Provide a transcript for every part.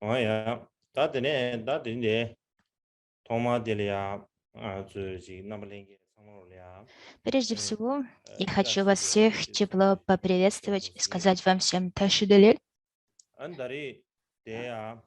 야, 다들 도마들이야, 저기 남랭이 상물이야. Прежде 네, всего, я хочу вас 자식이 всех тепло 산에 поприветствовать и 잼도시 сказать вам всем Ташидалиль. 안달이 돼야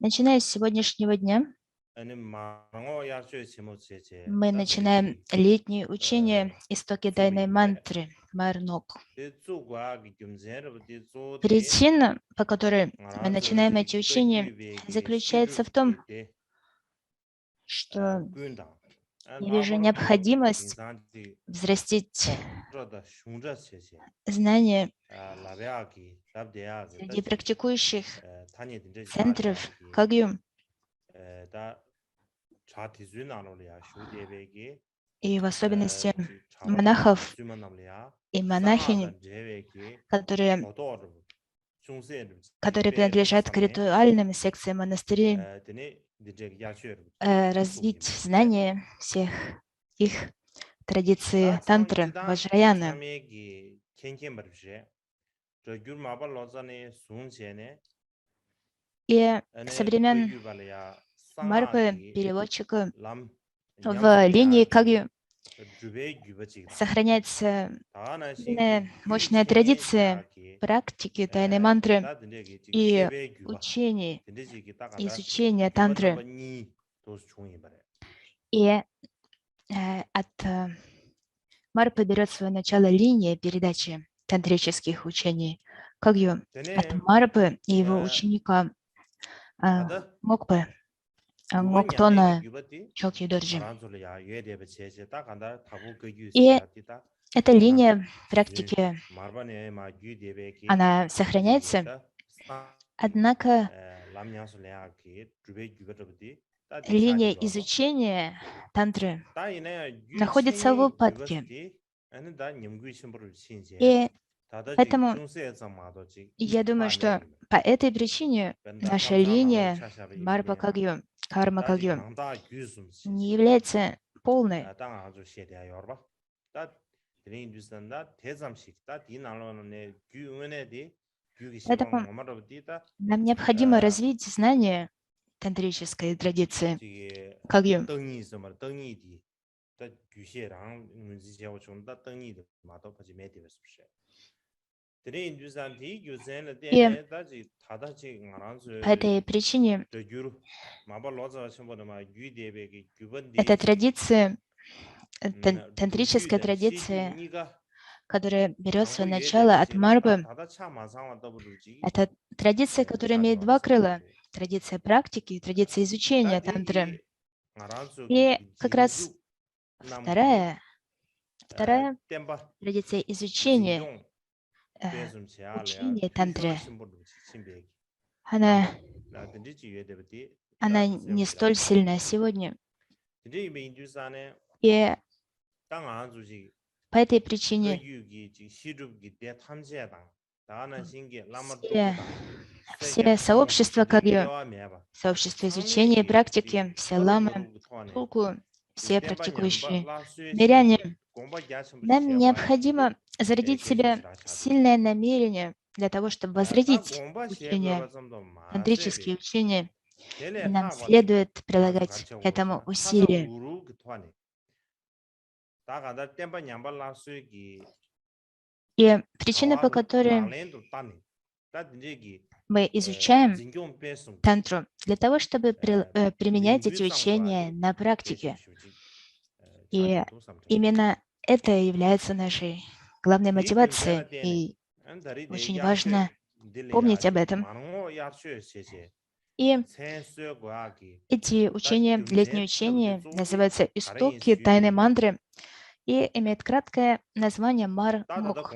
Начиная с сегодняшнего дня, 아니 망어 야수 지모체제 мы начинаем 다들이 летнее учение «Истоки тайной 수비인데 мантры» Марнок. 대주과 김제르부터 조대 Причина, по которой мы начинаем 알아서지 эти учения, 거규베기 заключается в том, 시르게 что 군다 я вижу 나버로도 необходимость 인산지 взрастить 콩러다 슝자체제 знания 라베아기 답대야기 среди 다지 практикующих 타니든지 центров 자샤기 Кагью 다 자티즈나로리아 슈데베기 и в особенности 지 자바다 монахов 수만남리아 и монахинь, 상하단 제베기 которые 도도르 중세르 принадлежат к 베르삼네 ритуальным секциям монастырей, 드네 디제 야슈르 развить 수기마데 знания всех их традиций 다 тантры, 성지다 ваджраяны. 참여기 켄켄버브제 저 귤마발 로자네 순제네 И со 아니 времен 거유발이야 Марпы, 상하기 переводчика, 람 в линии 냠슬레아기 Кагью 주베 규버지다 сохраняется 다나 сильная, 신기 мощная традиция 규체냐기 практики тайной мантры 다든지 и 제베 규바 учений, 든지 딱한다 изучения 규버 тантры. 넘버 2 도스 총이 바래 И от Марпы берет свое начало линия передачи тантрических учений Кагью от 되네 Марпы и его ученика 다다 Мокпы, 규버 냠랭기 Моктона 규버디 Чокьюдорджи. 알아줄이야 예대베 제제 딱한다 타부 И 거유시야디다 эта 나 линия практики, 마르바네 마 유대베기 она сохраняется, 든지기다 однако 람냥슬레아기 주베 규버디 다디 линия 차디로바 изучения тантры 다이네 находится в 유체니 упадке. 규버디 아니 다 님귀 심부를 신제 И 다다지 поэтому 중세에서 마도지 я думаю, что 파메기 по этой причине 벤다 наша 감사나로 линия 차샤베기 Марпа 메야 Кагью, Карма 다지 Кагью 망다 규숨 не 신제 является полной. 땅 아주 셰대야 여봐 다 드린 주선다 대zam식 다 디나로네 규은에디 규기 시방 Поэтому 뭐마로디다 нам необходимо развить знания тантрической традиции 지게 Кагью. 덩이 있으면 덩이디 다 규시랑 문지제고 좀다 덩이도 마도 보지 매디버스시 드린 주산디 규센의 И 때에 다지 다다지 по этой причине 저 규루 마발로자 첨보다마 유대베기 эта 규번디 традиция, тантрическая 두규된 традиция, 시규니가 которая берет свое 당부 начало от 유대베지나 다 Марпы, 다다차 마상와 더블루지 это традиция, которая имеет два крыла. Традиция практики и традиция изучения тантры. 다디기 알아서 И как раз 진주 남기 вторая 템바 традиция изучения 진용 배숨 제알이야 учения 퓨셔 тантры, 심부르 침베기 она, 남바 나든지 유대베디 она не столь сильная сегодня. 드리 민주산에 И 땅 안주지 по этой причине 거유기 시루기 대 탐지하다 다는 신기 все, 라마도다 все сообщества Кагью, сообщества изучения и практики, все ламы, Тулку, все практикующие миряне, нам необходимо зародить в себе сильное намерение для того, чтобы возродить учения, тантрические учения, и нам следует прилагать к этому усилия. И причина, по которой мы изучаем тантру, для того, чтобы применять эти учения на практике. И именно это является нашей главной мотивацией, и очень важно помнить об этом. И эти учения, летние учения, называются «Истоки тайной мантры» и имеют краткое название Мар-Мок,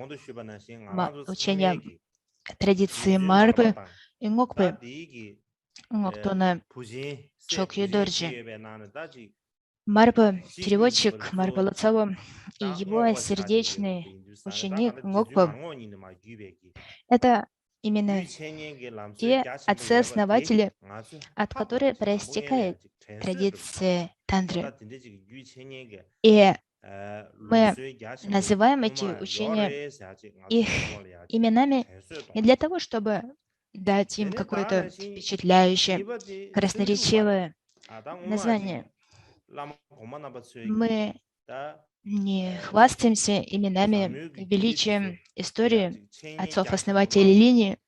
учение традиции Марпы и Мокпы, Моктона Чокьюдорджи. Марпа, переводчик Марпа Луцаво и его сердечный ученик Мокпа – это именно те отцы-основатели, от которых проистекает традиция тантры. И мы называем эти учения их именами не для того, чтобы дать им какое-то впечатляющее, красноречивое название. Мы не хвастаемся именами и величием истории отцов-основателей линии,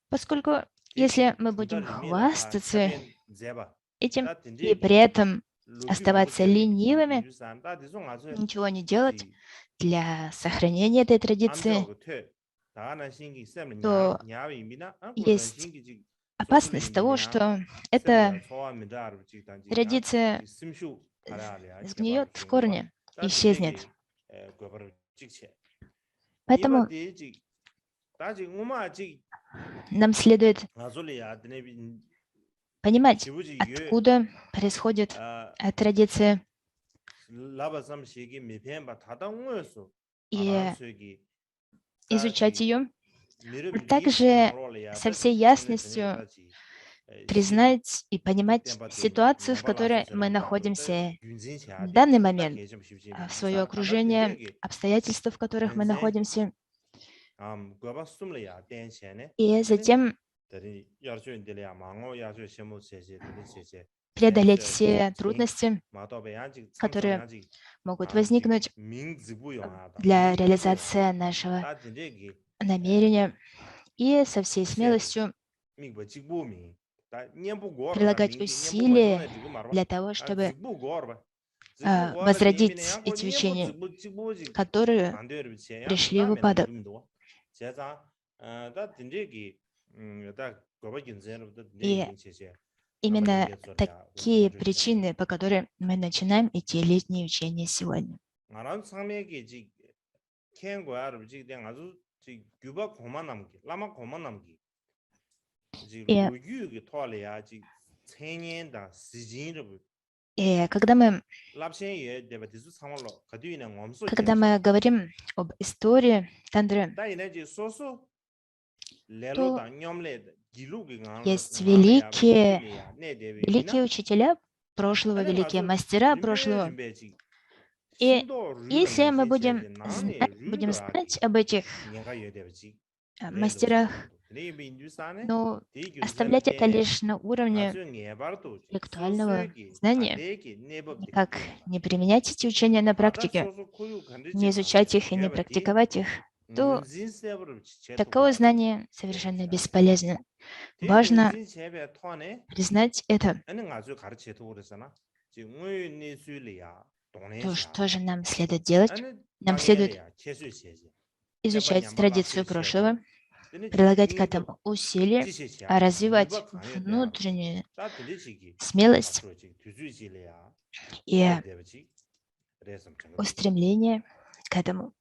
поскольку если мы будем хвастаться этим и при этом оставаться ленивыми, ничего не делать для сохранения этой традиции, то есть опасность того, что эта традиция сгниет в корне, исчезнет. Поэтому нам следует понимать, откуда происходит традиция, и изучать ее, а также со всей ясностью признать и понимать ситуацию, в которой мы находимся в данный момент, свое окружение, обстоятельства, в которых мы находимся, и затем преодолеть все трудности, которые могут возникнуть для реализации нашего намерения, и со всей смелостью прилагать усилия для того, чтобы возродить эти учения, которые пришли в упадок. И именно такие причины, по которым мы начинаем эти летние учения сегодня. И когда мы говорим об истории Тандры, то есть великие учителя прошлого, великие мастера прошлого. И если мы будем знать об этих мастерах, но оставлять это лишь на уровне интеллектуального знания, никак не применять эти учения на практике, не изучать их и не практиковать их, то такое знание совершенно бесполезно. Важно признать это. То, что же нам следует делать? Нам следует изучать традицию прошлого, прилагать к этому усилия, развивать внутреннюю смелость и устремление к этому.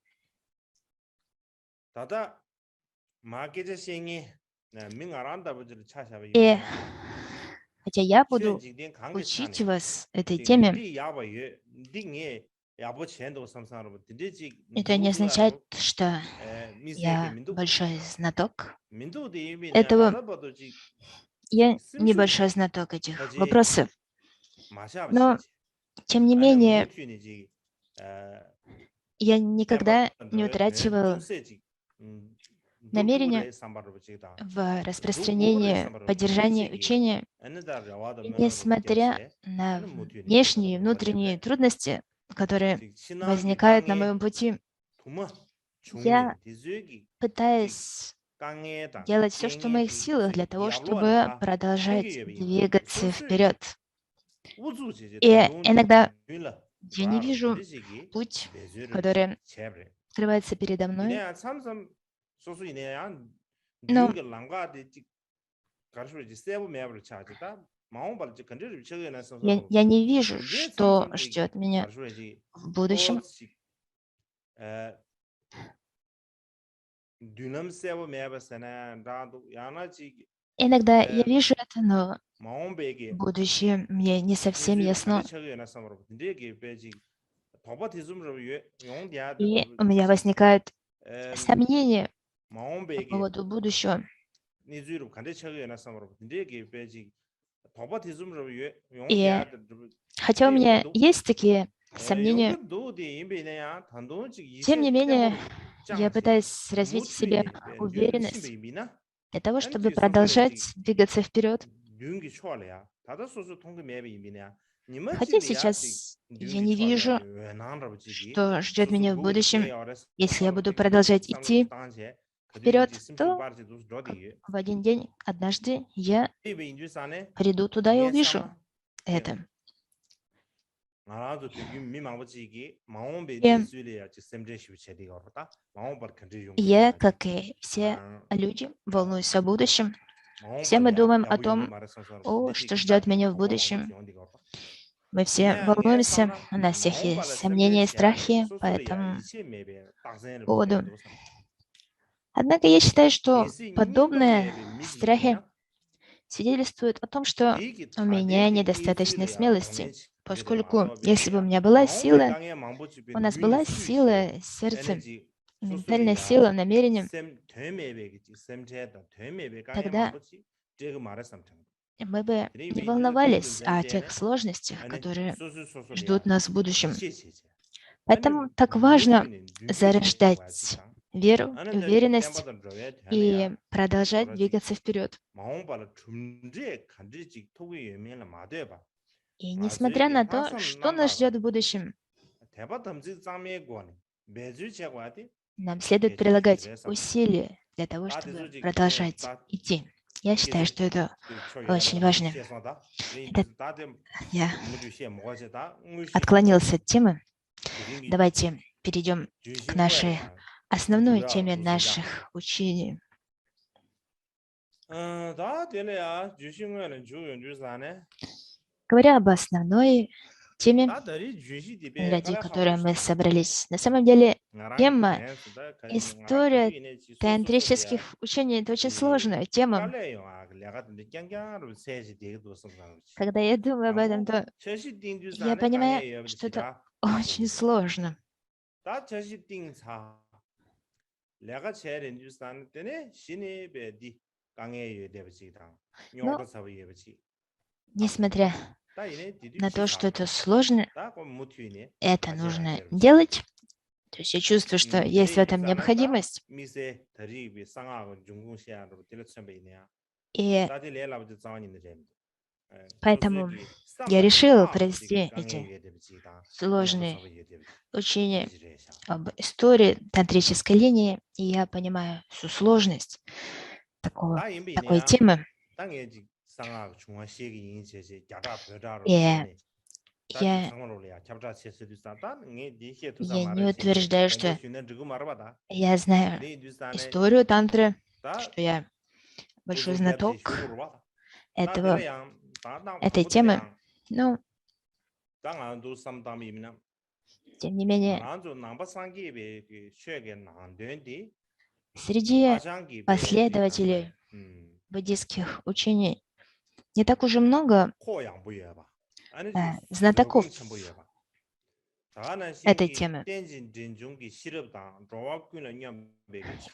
И хотя я буду учить вас этой теме, это не означает, что я большой знаток этого. Я небольшой знаток этих вопросов. Но, тем не менее, я никогда не утрачивал намерение в распространении, поддержании учения, несмотря на внешние и внутренние трудности, которые возникают на моем пути. Я пытаюсь делать все, что в моих силах, для того, чтобы продолжать двигаться вперед. И иногда я не вижу путь, который открывается передо мной, но я не вижу, что ждет меня в будущем. Иногда я вижу это, но будущее мне не совсем ясно. И у меня возникают сомнения по поводу будущего. И хотя у меня есть такие сомнения, тем не менее, я пытаюсь развить в себе уверенность для того, чтобы продолжать двигаться вперед. Хотя сейчас я не вижу, что ждет меня в будущем. Если я буду продолжать идти вперед, то в один день, однажды, я приду туда и увижу это. Я, как и все люди, волнуюсь о будущем. Все мы думаем о том, что ждет меня в будущем. Мы все волнуемся, у нас всех есть сомнения и страхи по этому поводу. Однако я считаю, что подобные страхи свидетельствуют о том, что у меня недостаточно смелости, поскольку если бы у меня была сила, у нас была сила сердца, ментальная сила, намерение, тогда мы бы не волновались о тех сложностях, которые ждут нас в будущем. Поэтому так важно зарождать веру, уверенность и продолжать двигаться вперед. И несмотря на то, что нас ждет в будущем, нам следует прилагать усилия для того, чтобы продолжать идти. Я считаю, что это очень важно. Я отклонился от темы. Давайте перейдем к нашей основной теме наших учений. Говоря об основной теме, ради которой мы собрались, на самом деле тема история тантрических учений — это очень сложная тема. Когда я думаю об этом, то я понимаю, что это очень сложно. Но, несмотря на то, что это сложно, это нужно делать. То есть я чувствую, что есть в этом необходимость. И поэтому я решил провести эти сложные учения об истории тантрической линии, и я понимаю всю сложность такой темы. И я не утверждаю, что я знаю историю тантры, что я большой знаток этой темы, но тем не менее, среди последователей буддийских учений не так уж и много знатоков этой темы.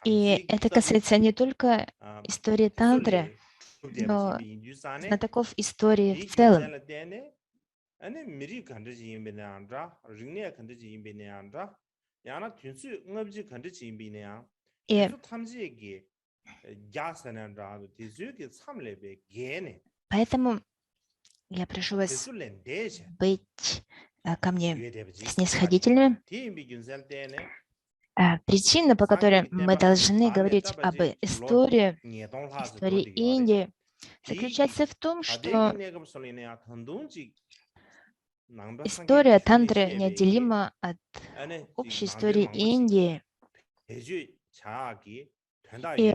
И это касается не только истории тантры, но знатоков истории в целом. И поэтому я прошу вас быть ко мне снисходительными. Причина, по которой мы должны говорить об истории Индии, заключается в том, что история тантры неотделима от общей истории Индии. И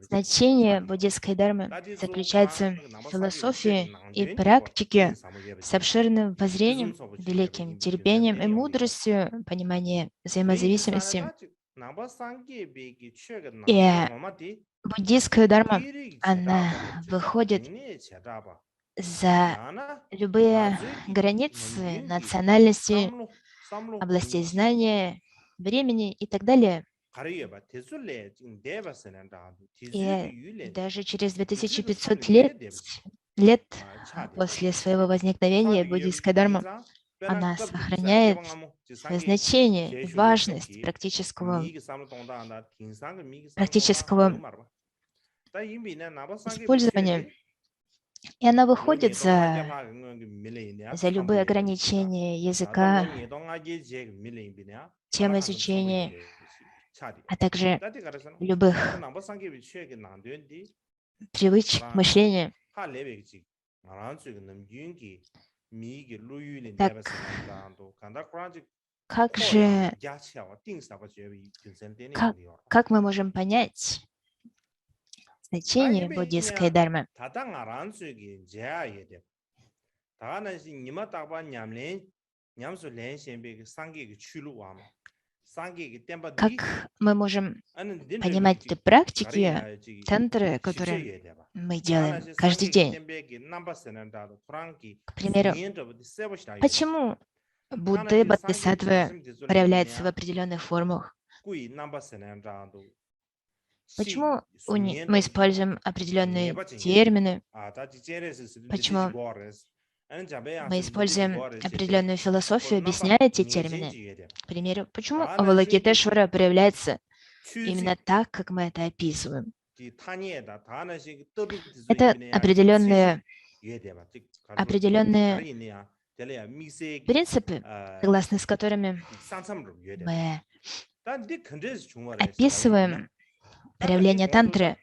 значение буддийской дхармы заключается в философии и практике с обширным воззрением, великим терпением и мудростью, пониманием взаимозависимости. И буддийская дхарма, она выходит за любые границы национальности, областей знания, времени и так далее. И даже через 2500 лет после своего возникновения буддийская дхарма, она сохраняет свое значение и важность практического использования, и она выходит за любые ограничения языка, тем изучения, а также любых привычек мышления. Так, как мы можем понять значение буддийской дхармы? Как мы можем понимать те практики, тантры, которые мы делаем каждый день? К примеру, почему Будды, Бодхисаттвы проявляются в определенных формах? Почему мы используем определенные термины? Почему мы используем определенную философию, объясняя эти термины? К примеру, почему Авалокитешвара проявляется именно так, как мы это описываем? Это определенные принципы, согласно с которыми мы описываем проявление тантры.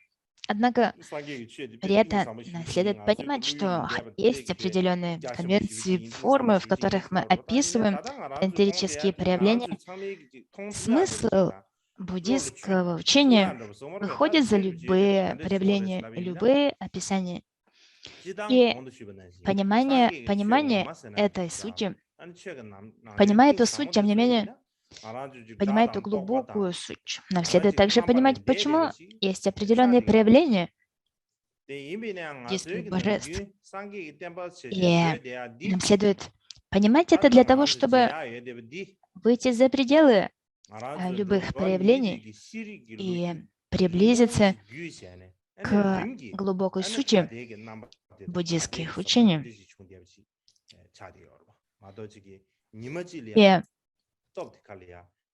Однако при этом следует понимать, что есть определенные конвенции, формы, в которых мы описываем тантрические проявления. Смысл буддийского учения выходит за любые проявления, любые описания. И понимание этой сути, понимая эту суть, тем не менее, понимая эту глубокую суть, нам следует также понимать, почему есть определенные проявления буддийских божеств. И нам следует понимать это для того, чтобы выйти за пределы любых проявлений и приблизиться к глубокой сути буддийских учений. И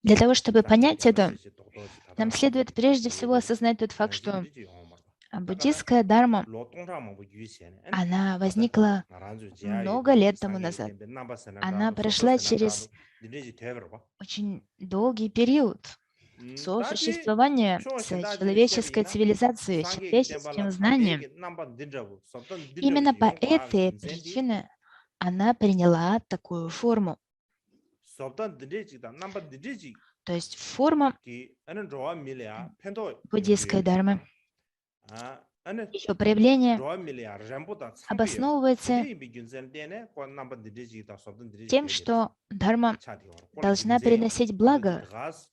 для того, чтобы понять это, нам следует прежде всего осознать тот факт, что буддийская дхарма, она возникла много лет тому назад. Она прошла через очень долгий период сосуществования с человеческой цивилизацией, человеческим знанием. Именно по этой причине она приняла такую форму. То есть форма буддийской дхармы, ее проявление обосновывается тем, что дхарма должна приносить благо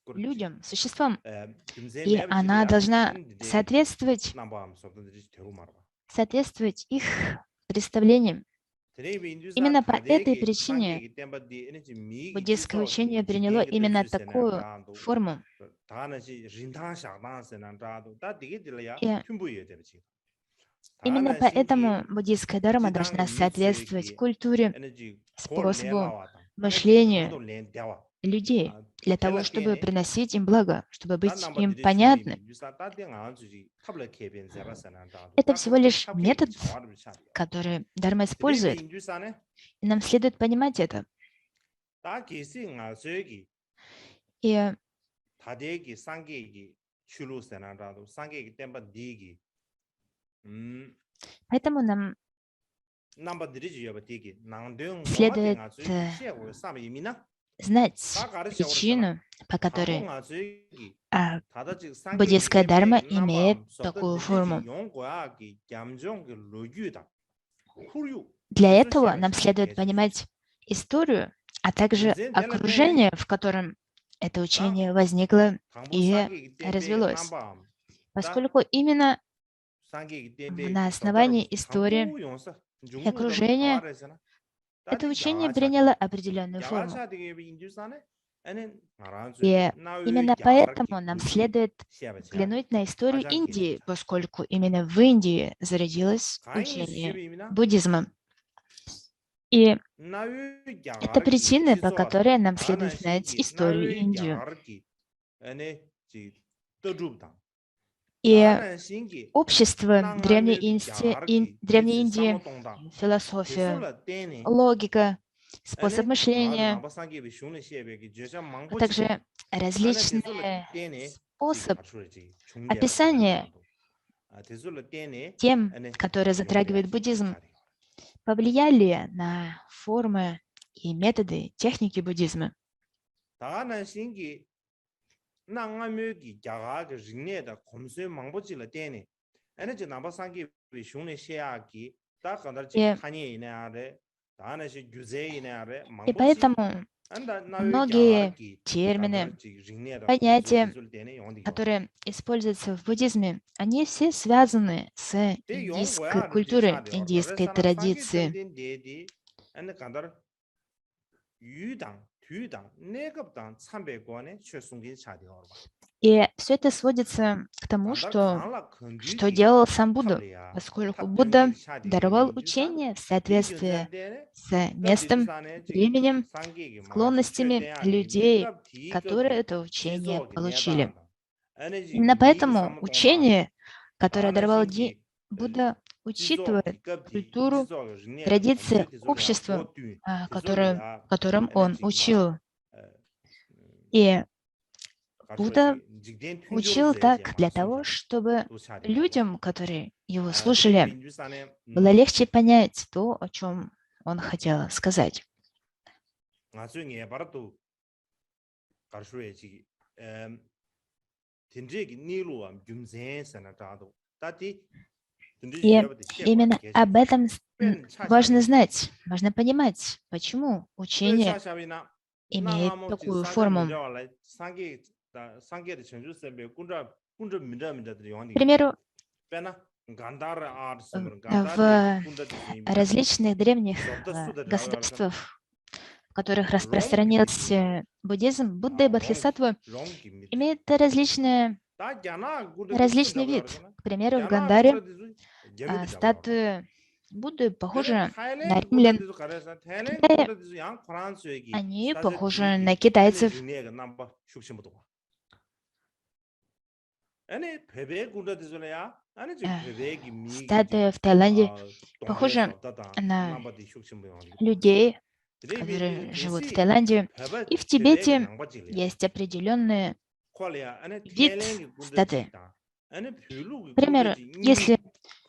людям, существам, и она должна соответствовать их представлениям. Именно по этой причине буддийское учение приняло именно такую форму. И именно поэтому буддийская дхарма должна соответствовать культуре, способу мышления людей, для того, чтобы приносить им благо, чтобы быть им понятны. Это всего лишь метод, который дхарма использует. И нам следует понимать это. И поэтому нам следует знать причину, по которой буддийская дхарма имеет такую форму. Для этого нам следует понимать историю, а также окружение, в котором это учение возникло и развелось. Поскольку именно на основании истории и окружения это учение приняло определенную форму. И именно поэтому нам следует взглянуть на историю Индии, поскольку именно в Индии зародилось учение буддизма. И это причины, по которой нам следует знать историю Индии. И общество Древней Индии, философия, логика, способ мышления, а также различные способы описания тем, которые затрагивают буддизм, повлияли на формы и методы техники буддизма. И поэтому многие термины, понятия, которые используются в буддизме, они все связаны с индийской культурой, индийской традицией. И все это сводится к тому, что делал сам Будда, поскольку Будда даровал учение в соответствии с местом, временем, склонностями людей, которые это учение получили. Именно поэтому учение, которое даровал Будда, учитывает культуру, традиции общества, которым он учил. И Будда учил так для того, чтобы людям, которые его слушали, было легче понять то, о чем он хотел сказать. И именно об этом важно знать, важно понимать, почему учение имеет такую форму. К примеру, в различных древних государствах, в которых распространился буддизм, Будда и Бодхисаттва имеют различный вид. К примеру, в Гандаре статуи Будды похожи на римлян. В Китае они похожи на китайцев. Статуи в Таиланде похожи на людей, которые живут в Таиланде. И в Тибете есть определенный вид статуи. К примеру, если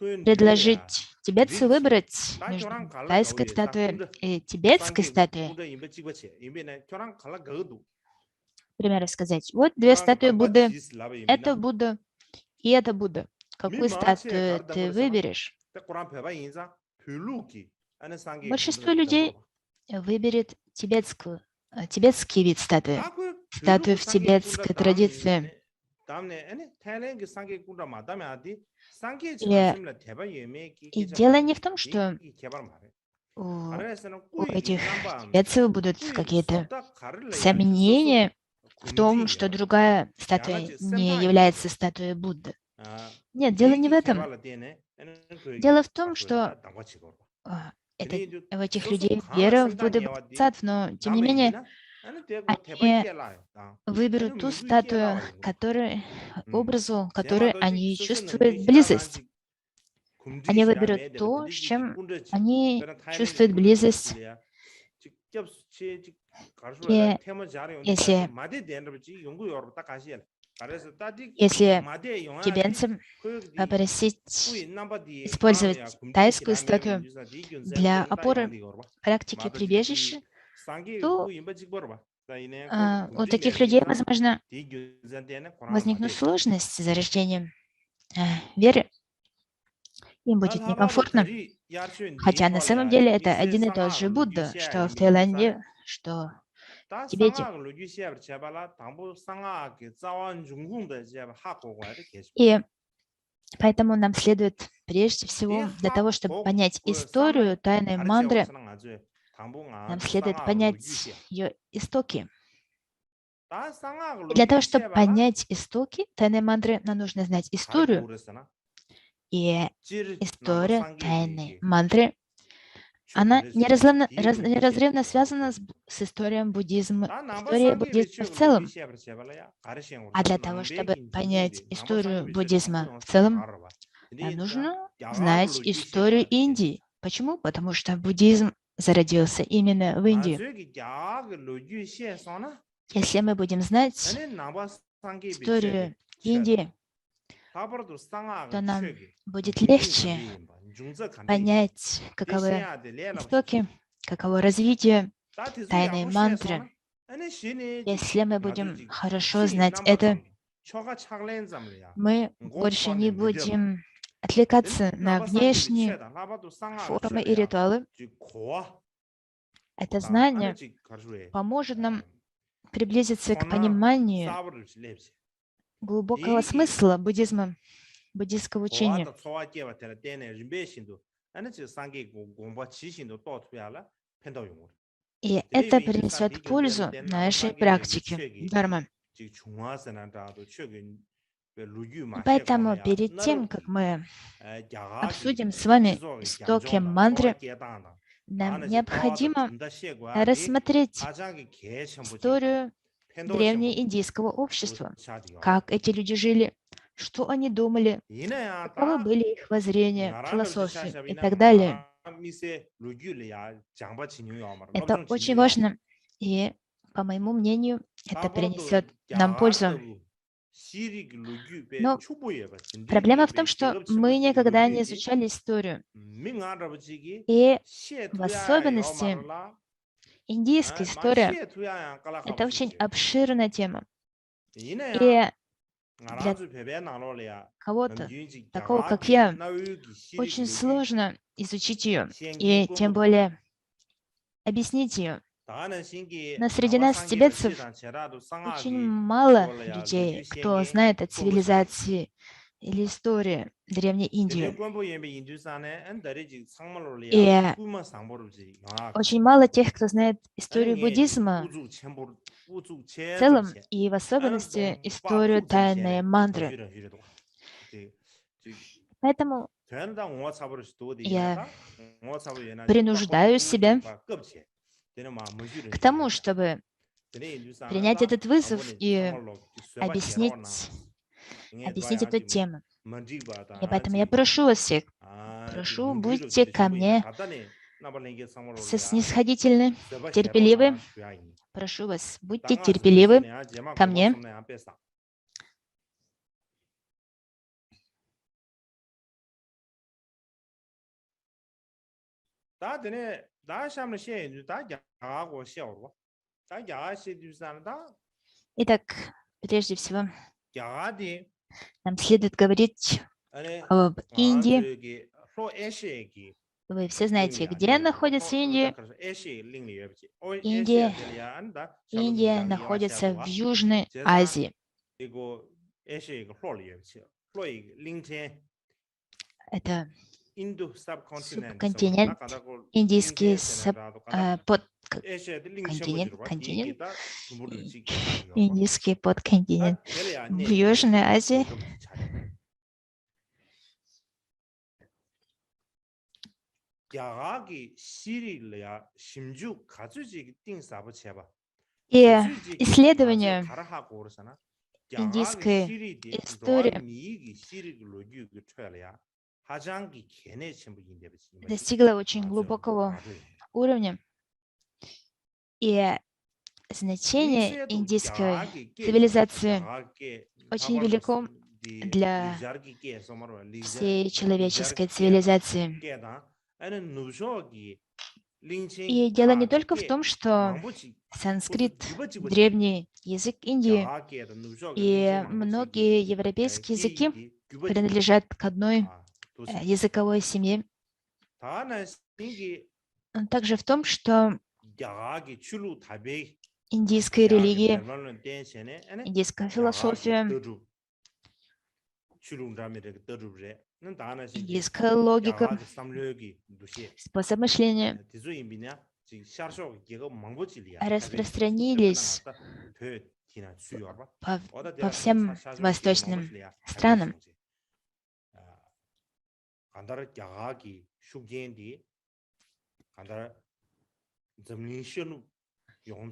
предложить тибетцу выбрать между тайской статуей и тибетской статуей, к примеру, сказать, вот две статуи Будды, это Будда и это Будда. Какую статую ты выберешь? Большинство людей выберет тибетский вид статуи, статую в тибетской традиции. И дело не в том, что у этих тибетцев будут какие-то сомнения в том, что другая статуя не является статуей Будды. Нет, дело не в этом. Дело в том, что у этих людей вера в Будду и Бодхисаттв, но тем не менее они выберут ту статую, образу, которой они чувствуют близость. Они выберут то, с чем они чувствуют близость. И если тибетцам попросить использовать тайскую статую для опоры практики прибежища, то у таких людей, возможно, возникнут сложности с зарождением веры. Им будет некомфортно. Хотя на самом деле это один и тот же Будда, что в Таиланде, что в Тибете. И поэтому нам следует прежде всего, для того, чтобы понять историю тайной мантры, нам следует понять ее истоки. И для того, чтобы понять истоки тайной мантры, нам нужно знать историю. И история тайной мантры она неразрывно связана с историей буддизма, историей буддизма в целом. А для того, чтобы понять историю буддизма в целом, нам нужно знать историю Индии. Почему? Потому что буддизм зародился именно в Индии. Если мы будем знать историю Индии, то нам будет легче понять, каковы истоки, каково развитие тайной мантры. Если мы будем хорошо знать это, мы больше не будем отвлекаться на внешние формы и ритуалы. Это знание поможет нам приблизиться к пониманию глубокого смысла буддизма, буддийского учения. И это принесет пользу нашей практике дхармы. Поэтому перед тем, как мы обсудим с вами истоки мантры, нам необходимо рассмотреть историю древнеиндийского общества, как эти люди жили, что они думали, каковы были их воззрения, философии и так далее. Это очень важно, и, по моему мнению, это принесет нам пользу. Но проблема в том, что мы никогда не изучали историю. И в особенности индийская история – это очень обширная тема. И для кого-то, такого как я, очень сложно изучить ее и тем более объяснить ее. Но среди нас, тибетцев, очень мало людей, кто знает о цивилизации или истории Древней Индии. И очень мало тех, кто знает историю буддизма в целом и в особенности историю тайной мантры. Поэтому я принуждаю себя к тому, чтобы принять этот вызов и объяснить эту тему. И поэтому я прошу вас всех, будьте ко мне снисходительны, терпеливы. Прошу вас, будьте терпеливы ко мне. Итак, прежде всего, нам следует говорить об Индии. Вы все знаете, где находится Индия? Индия находится в Южной Азии. Это субконтинент, индийский континент, индийский подконтинент в Южной Азии. И исследование индийской истории достигло очень глубокого уровня. И значение индийской цивилизации очень велико для всей человеческой цивилизации. И дело не только в том, что санскрит – древний язык Индии, и многие европейские языки принадлежат к одной языковой семье. Но также в том, что индийская религия, индийская философия, индийская логика, способ мышления распространились по всем восточным странам.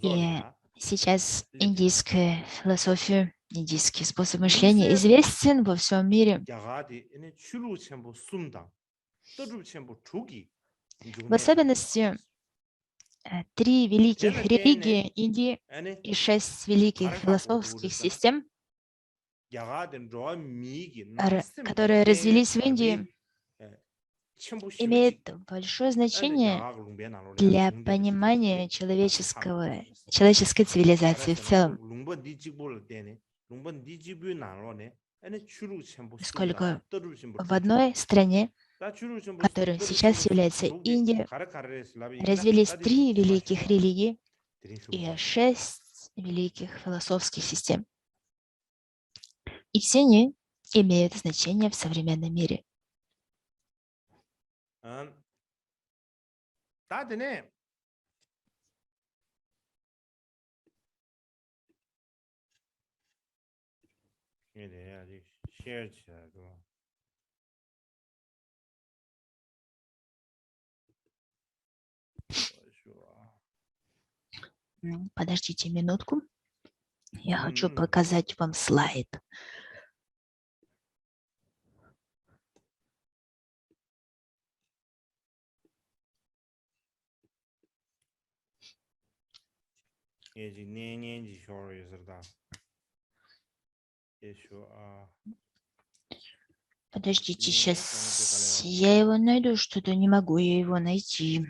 И сейчас индийская философия, индийский способ мышления известен во всем мире. В особенности 3 великих религии Индии и 6 великих философских систем, которые развились в Индии, имеют большое значение для понимания человеческой цивилизации в целом. Поскольку в одной стране, которой сейчас является Индия, развились 3 великих религии и 6 великих философских систем. И все они имеют значение в современном мире. Подождите минутку. Я хочу показать вам слайд. Подождите, сейчас я его найду, что-то не могу я его найти.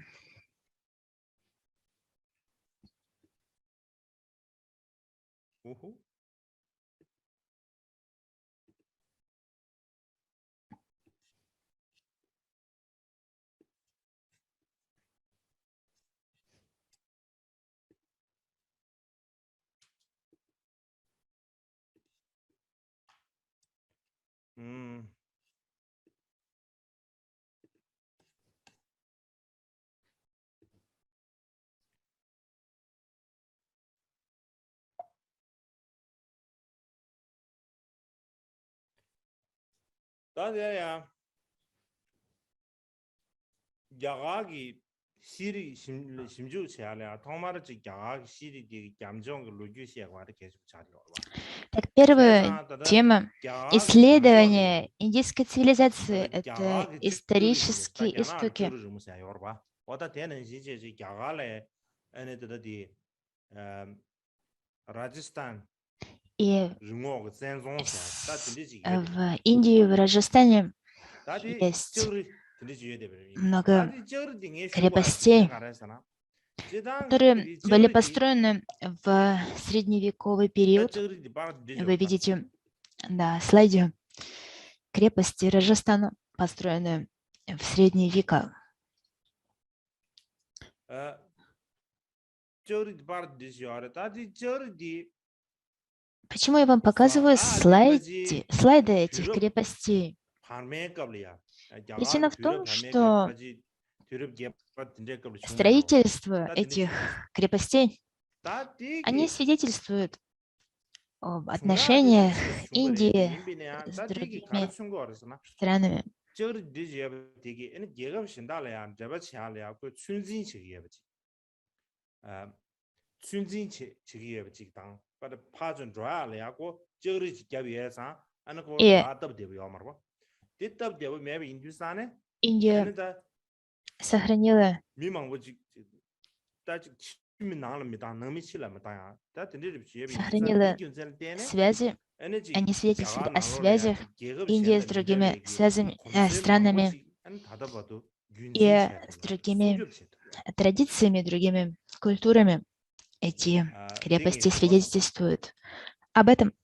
Так, первая тема исследования индийской цивилизации – это исторические истоки. И в Индии, в Раджастане есть много крепостей, которые были построены в средневековый период. Вы видите на слайде крепости Раджастана, построенные в средние века. Почему я вам показываю слайды этих крепостей? Причина в том, что строительство этих крепостей, они свидетельствуют об отношениях Индии с другими странами. И Индия сохранила связи, они свидетельствуют о связях Индии с другими странами и с другими традициями, другими культурами. Эти крепости свидетельствуют об этом.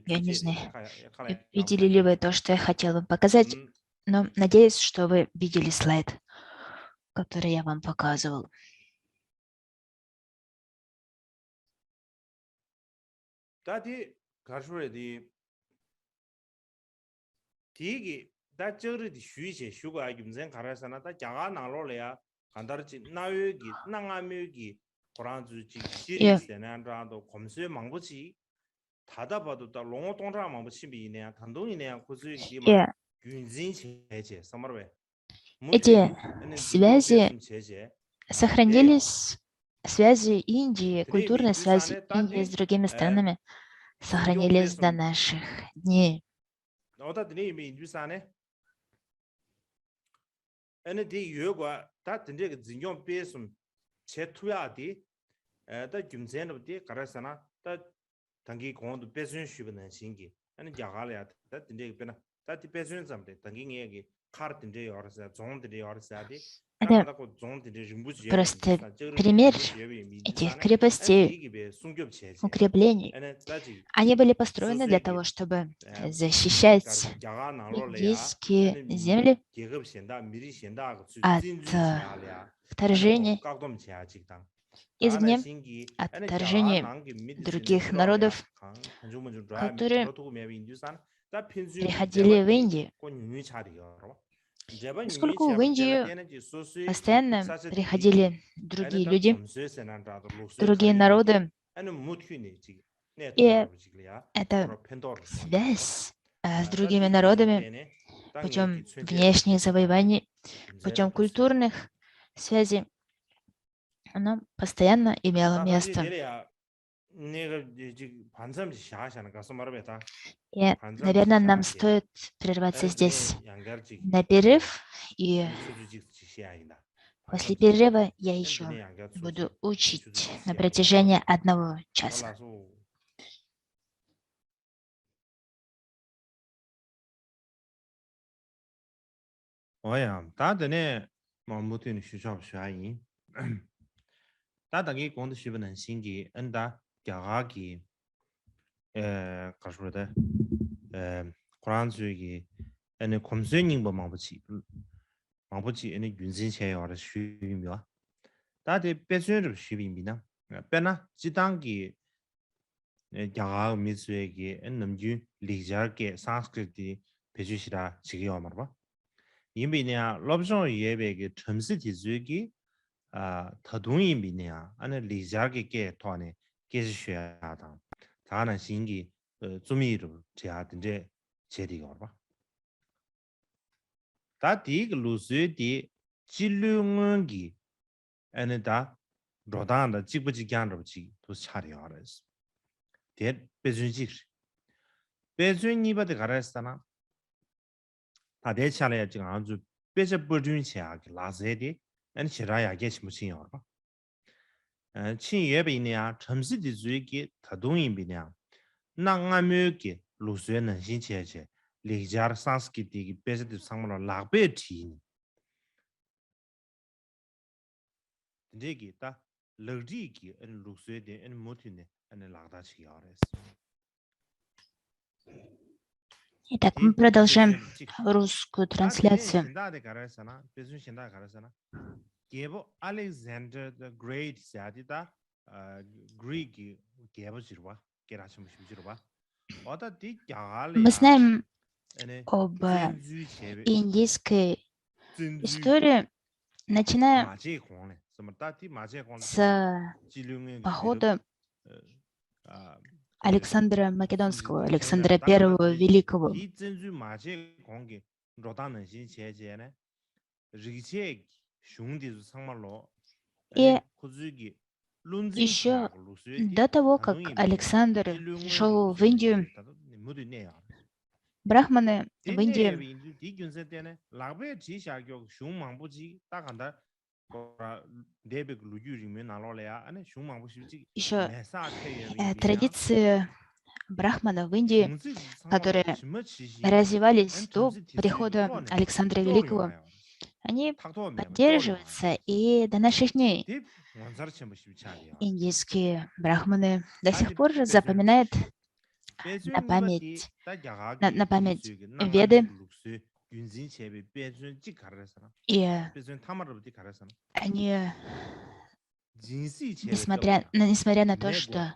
Я не знаю, видели ли вы то, что я хотела вам показать, но надеюсь, что вы видели слайд, который я вам показывал. И эти связи сохранились, связи Индии, культурные связи Индии с другими странами сохранились до наших дней. Это просто пример этих крепостей, укреплений. Они были построены для того, чтобы защищать индийские земли от вторжений извне, от вторжений других народов, которые приходили в Индию. Поскольку в Индию постоянно приходили другие люди, другие народы, и эта связь с другими народами путем внешних завоеваний, путем культурных связей, она постоянно имела место. И, наверное, нам стоит прерваться здесь на перерыв, и после перерыва я еще буду учить на протяжении 1 часа. Kuranzugi and Komsuning Bamabuchi and Yunzin Che or Shubimia. That is Besun of Shubimina. Bena, Jitangi Yaga Mitsuegi and Namju, Lijarke, Sanskriti, Pejushira, Chigiomarba. Yimbinia, Lobson Yebeg, Tumsiti Zugi, Tadun Yimbinia, and Lijarke Tony, Geshiata, Tana Singi, Zumiru, Chiat. 다 디그 루스디 질릉은기 에네다 로단다 직부직간로지 도 차려라스 대 배준직 배준이바데 가라스다나 다 대차려야 지금 아주 배저 버준치야 라세디 엔 치라야게 심무신요 친예베이냐 점시디 주의기 다동인비냐 나가묘기 루스에는 신체제 리자르 산스키티기 베스드 상물로 라베티 데기 다 르지기 엔 루스에데 엔 모티네 엔 라다치야레스. Итак, мы продолжаем русскую трансляцию. Alexander the Great сядида Greek гебожирва керачмышбижирва. Мы знаем об индийской истории, начиная с похода Александра Македонского, Александра Первого Великого. И еще до того, как Александр пришел в Индию, брахманы в Индии еще традиции брахманов в Индии, которые развивались до прихода Александра Великого, они поддерживаются и до наших дней. Индийские брахманы до сих пор запоминают на память Веды, и они, несмотря на то, что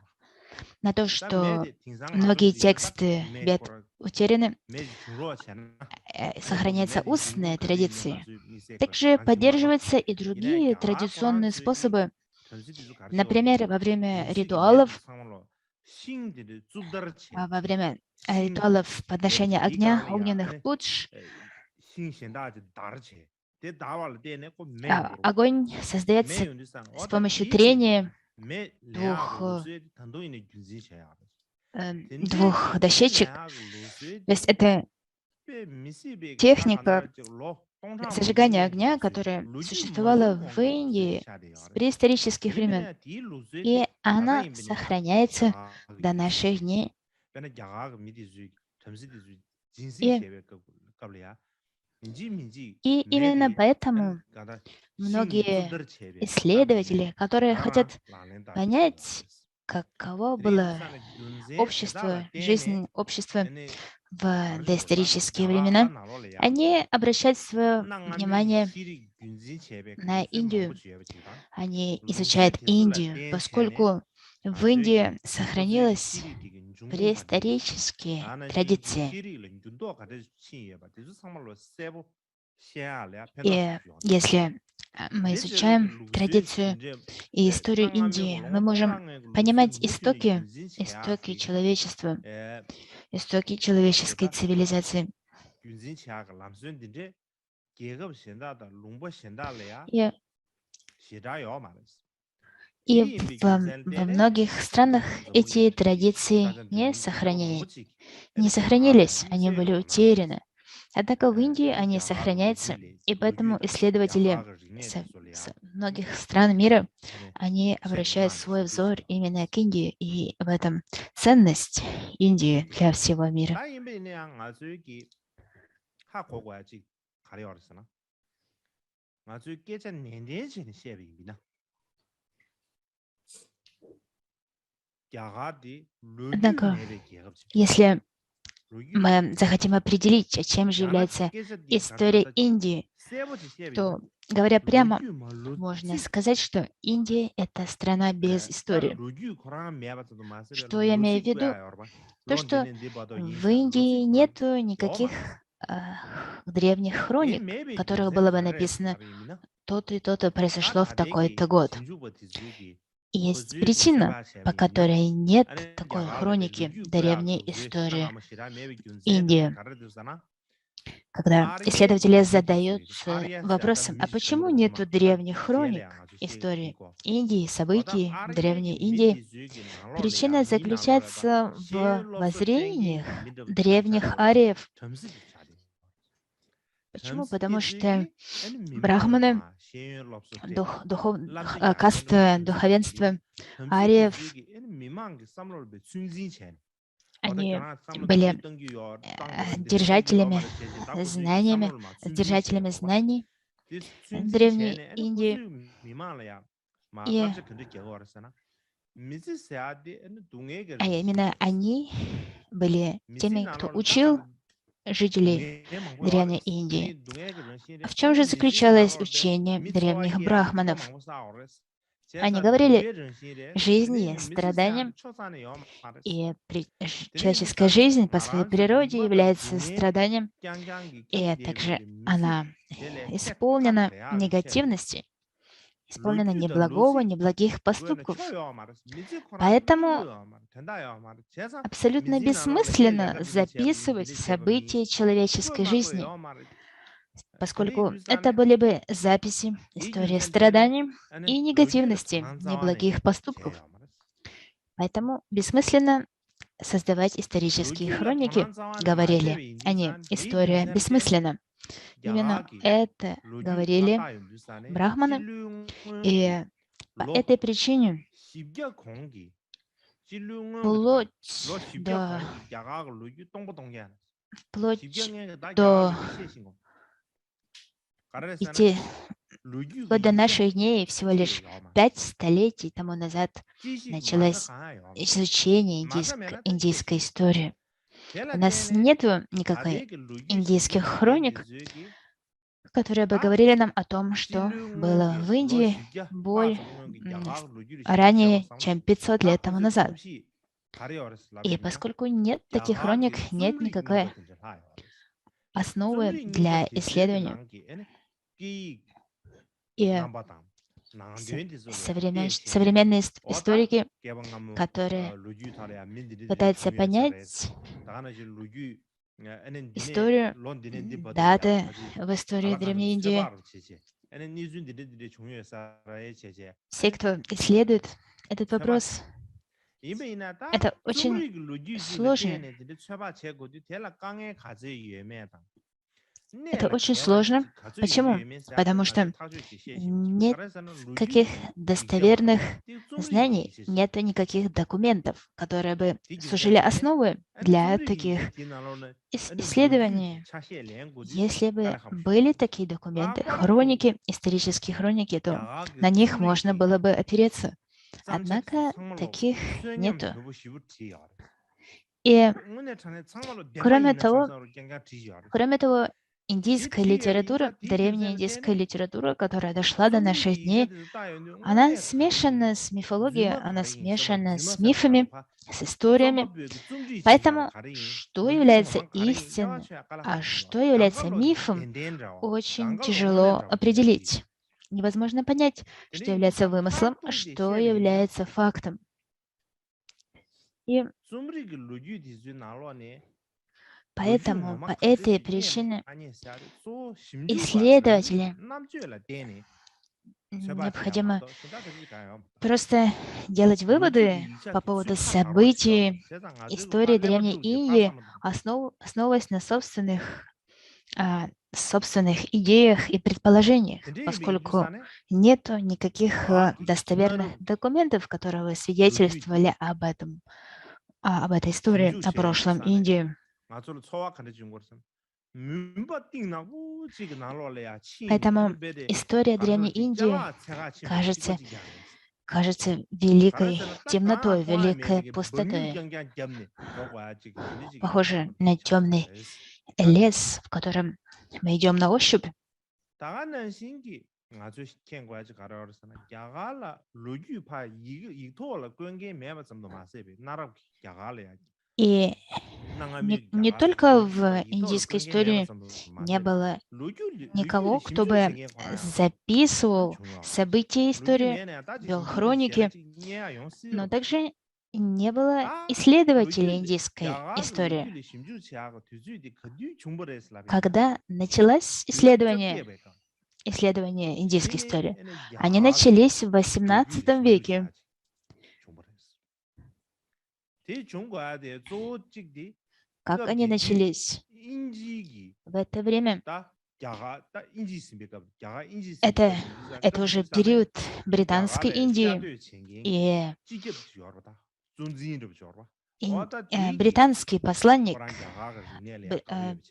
многие тексты Вед утеряны, сохраняются устные традиции. Также поддерживаются и другие традиционные способы. Например, во время ритуалов во время ритуалов подношения огня, огненных пудж, огонь создается с помощью трения двух дощечек. То есть это техника зажигания огня, которая существовала в Индии с преисторических времен, и она сохраняется до наших дней. И именно поэтому многие исследователи, которые хотят понять, каково было общество, жизнь общества в доисторические времена, они обращают свое внимание на Индию. Они изучают Индию, поскольку в Индии сохранилась преисторические традиции. И если мы изучаем традицию и историю Индии, мы можем понимать истоки человечества, истоки человеческой цивилизации. И во многих странах эти традиции не сохранились, они были утеряны. Однако в Индии они сохраняются, и поэтому исследователи с многих стран мира, они обращают свой взор именно к Индии, и в этом ценность Индии для всего мира. Однако, если мы захотим определить, чем же является история Индии, то, говоря прямо, можно сказать, что Индия — это страна без истории. Что я имею в виду? То, что в Индии нет никаких древних хроник, в которых было бы написано то-то и то-то произошло в такой-то год. Есть причина, по которой нет такой хроники древней истории Индии. Когда исследователи задаются вопросом, а почему нет древних хроник истории Индии, событий древней Индии, причина заключается в воззрениях древних ариев. Почему? Потому что брахманы, каста духовенства ариев, они были держателями знаний древней Индии. И именно они были теми, кто учил жителей древней Индии. В чем же заключалось учение древних брахманов? Они говорили, жизнь есть страдание, и человеческая жизнь по своей природе является страданием, и также она исполнена негативности, исполнена неблагих поступков. Поэтому абсолютно бессмысленно записывать события человеческой жизни, поскольку это были бы записи истории страданий и негативности, неблагих поступков. Поэтому бессмысленно создавать исторические хроники, говорили они, история бессмысленна. Именно это говорили брахманы, и по этой причине вплоть до наших дней, всего лишь 5 столетий тому назад, началось изучение индийской истории. У нас нет никакой индийских хроник, которые бы говорили нам о том, что было в Индии ранее, чем 500 лет тому назад. И поскольку нет таких хроник, нет никакой основы для исследования. И современные историки, которые пытаются понять историю, даты в истории Древней Индии. Все, кто исследует этот вопрос, это очень сложно. Это очень сложно. Почему? Потому что нет каких достоверных знаний, нет никаких документов, которые бы служили основой для таких исследований. Если бы были такие документы, хроники, исторические хроники, то на них можно было бы опереться. Однако таких нету. И кроме того, индийская литература, древняя индийская литература, которая дошла до наших дней, она смешана с мифологией, она смешана с мифами, с историями. Поэтому, что является истиной, а что является мифом, очень тяжело определить. Невозможно понять, что является вымыслом, а что является фактом. И поэтому, по этой причине, исследователи необходимо просто делать выводы по поводу событий истории Древней Индии, основываясь на собственных идеях и предположениях, поскольку нет никаких достоверных документов, которые свидетельствовали об этой истории, о прошлом Индии. Поэтому история Древней Индии кажется великой темнотой, великой пустотой, похоже на темный лес, в котором мы идем на ощупь. И не только в индийской истории не было никого, кто бы записывал события истории, вел хроники, но также не было исследователей индийской истории. Когда началось исследование индийской истории, они начались в XVIII веке. Как они начались? В это время это уже период Британской Индии, и британский посланник,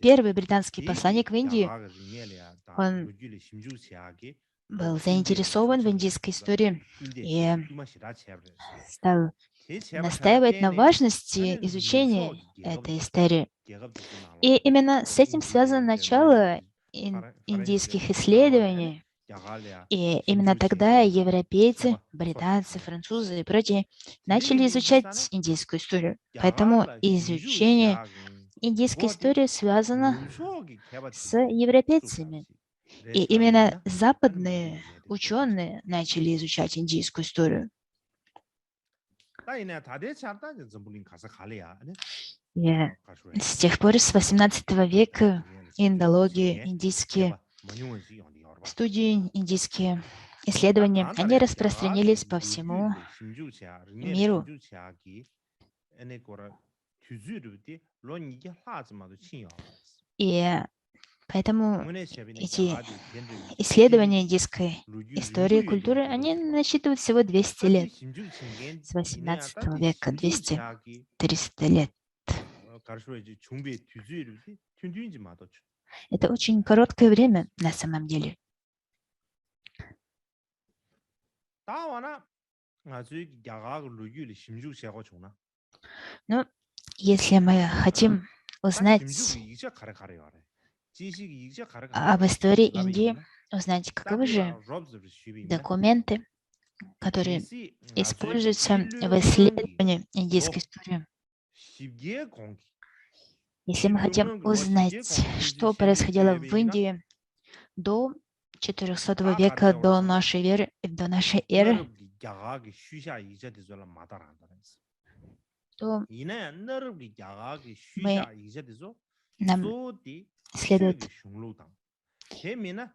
первый британский посланник в Индии, он был заинтересован в индийской истории и стал настаивать на важности изучения этой истории. И именно с этим связано начало индийских исследований. И именно тогда европейцы, британцы, французы и прочие начали изучать индийскую историю. Поэтому изучение индийской истории связано с европейцами. И именно западные ученые начали изучать индийскую историю. И с тех пор, с XVIII века, индология, индийские студии, индийские исследования, они распространились по всему миру. И поэтому эти исследования индийской истории и культуры, они насчитывают всего 200 лет. С XVIII века 200-300 лет. Это очень короткое время на самом деле. Но если мы хотим узнать об истории Индии, узнать, каковы же документы, которые используются в исследовании индийской истории. Если мы хотим узнать, что происходило в Индии до 400 века до нашей эры, то нам следует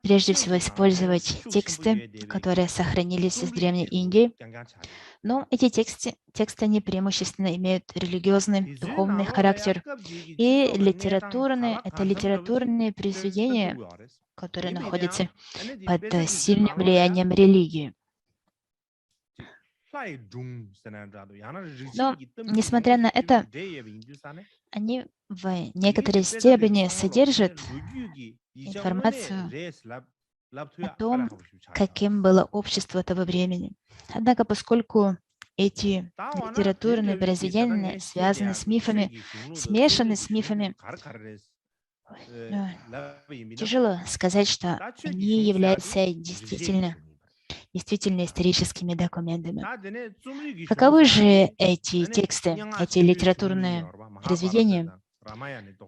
прежде всего использовать тексты, которые сохранились из Древней Индии, но эти тексты не преимущественно имеют религиозный, духовный характер, и это литературные произведения, которые находятся под сильным влиянием религии. Но, несмотря на это, они в некоторой степени содержат информацию о том, каким было общество того времени. Однако, поскольку эти литературные произведения связаны с мифами, смешаны с мифами, тяжело сказать, что они являются действительно историческими документами. Каковы же эти тексты, эти литературные произведения?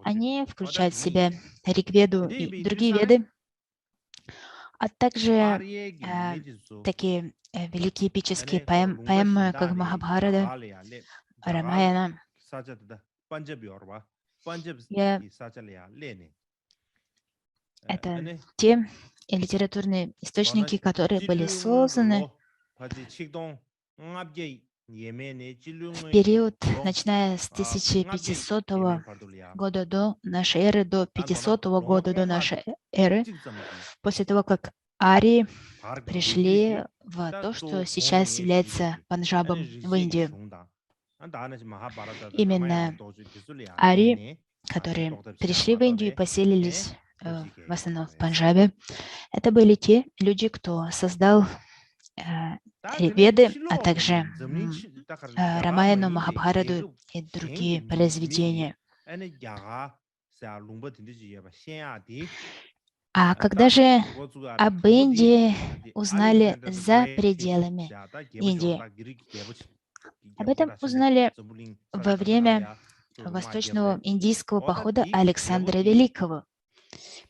Они включают в себя Ригведу и другие веды, а также такие великие эпические поэмы, как Махабхарата, Рамаяна. Это те литературные источники, которые были созданы в период, начиная с 1500 года до нашей эры, до 500 года до нашей эры, после того, как арии пришли в то, что сейчас является Панджабом в Индии. Именно арии, которые пришли в Индию и поселились в основном в Панджабе, это были те люди, кто создал Веды, а также Рамаяну, Махабхарату и другие произведения. А когда же об Индии узнали за пределами Индии? Об этом узнали во время восточного индийского похода Александра Великого,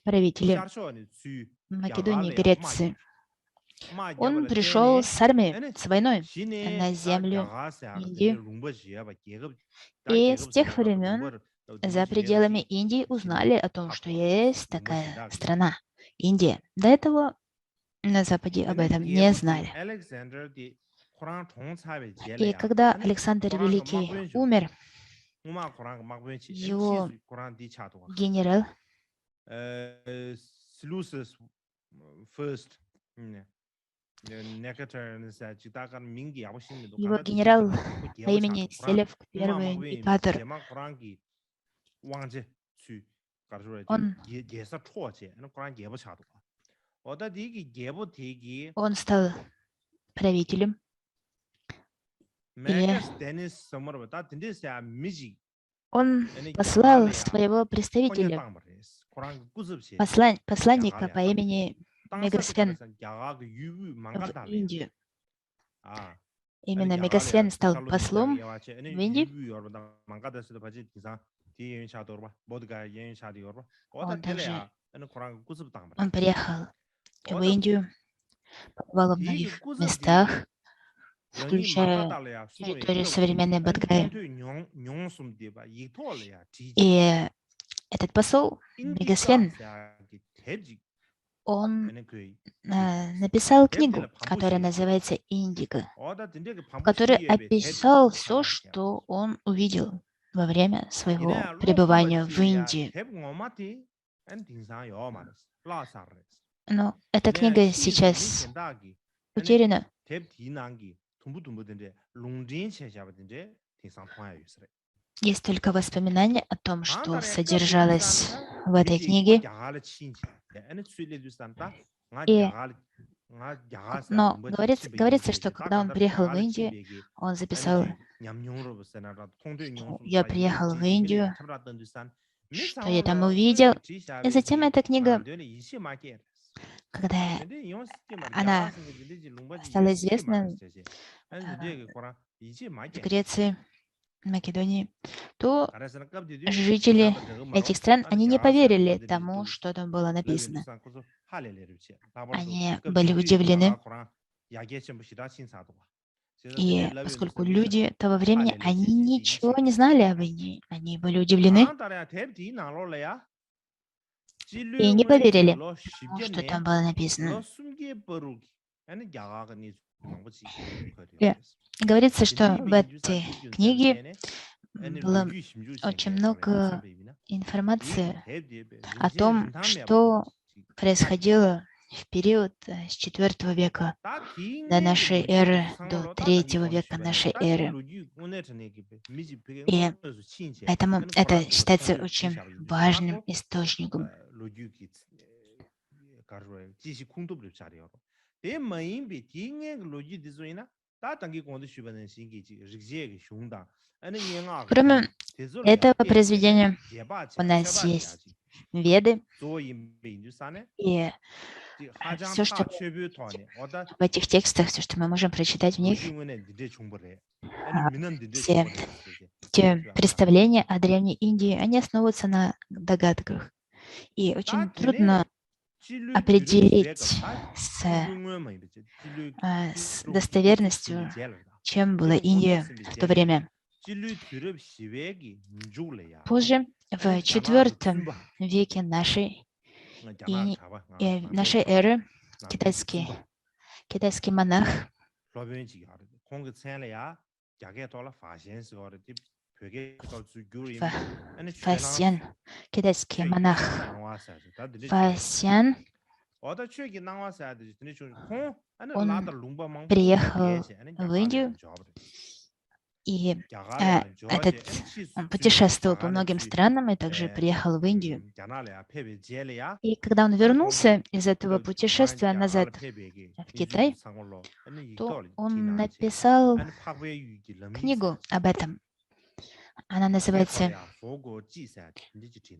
правителя Македонии, Греции. Он пришел с армией, с войной на землю Индии. И с тех времен за пределами Индии узнали о том, что есть такая страна, Индия. До этого на Западе об этом не знали. И когда Александр Великий умер, его генерал по имени Селевк I император, он стал правителем, и он послал своего представителя, посланника по имени Мегасвен в Индию. Именно Мегасвен стал послом в Индии. Он приехал в Индию, побывал в многих местах, включая территорию современной Бадгаи. И этот посол, Мегасвен, он написал книгу, которая называется «Индиго», в которой описал все, что он увидел во время своего пребывания в Индии. Но эта книга сейчас утеряна. Есть только воспоминания о том, что содержалось в этой книге. Но говорится, что когда он приехал в Индию, он записал, что я приехал в Индию, что я там увидел. И затем эта книга, когда она стала известна в Греции, Македонии, то жители этих стран, они не поверили тому, что там было написано. Они были удивлены. И поскольку люди того времени, они ничего не знали об Индии, они были удивлены и не поверили тому, что там было написано. И говорится, что в этой книге было очень много информации о том, что происходило в период с IV века до нашей эры, до III века нашей эры. И поэтому это считается очень важным источником. Кроме этого произведения у нас есть Веды, и все, что в этих текстах, все, что мы можем прочитать в них, все те представления о Древней Индии, они основываются на догадках. И очень трудно определить с достоверностью, чем была Индия в то время. Позже, в IV веке нашей эры, китайский монах Фасян, китайский монах Фасян, он приехал в Индию, и он путешествовал по многим странам и также приехал в Индию. И когда он вернулся из этого путешествия назад в Китай, то он написал книгу об этом. Она называется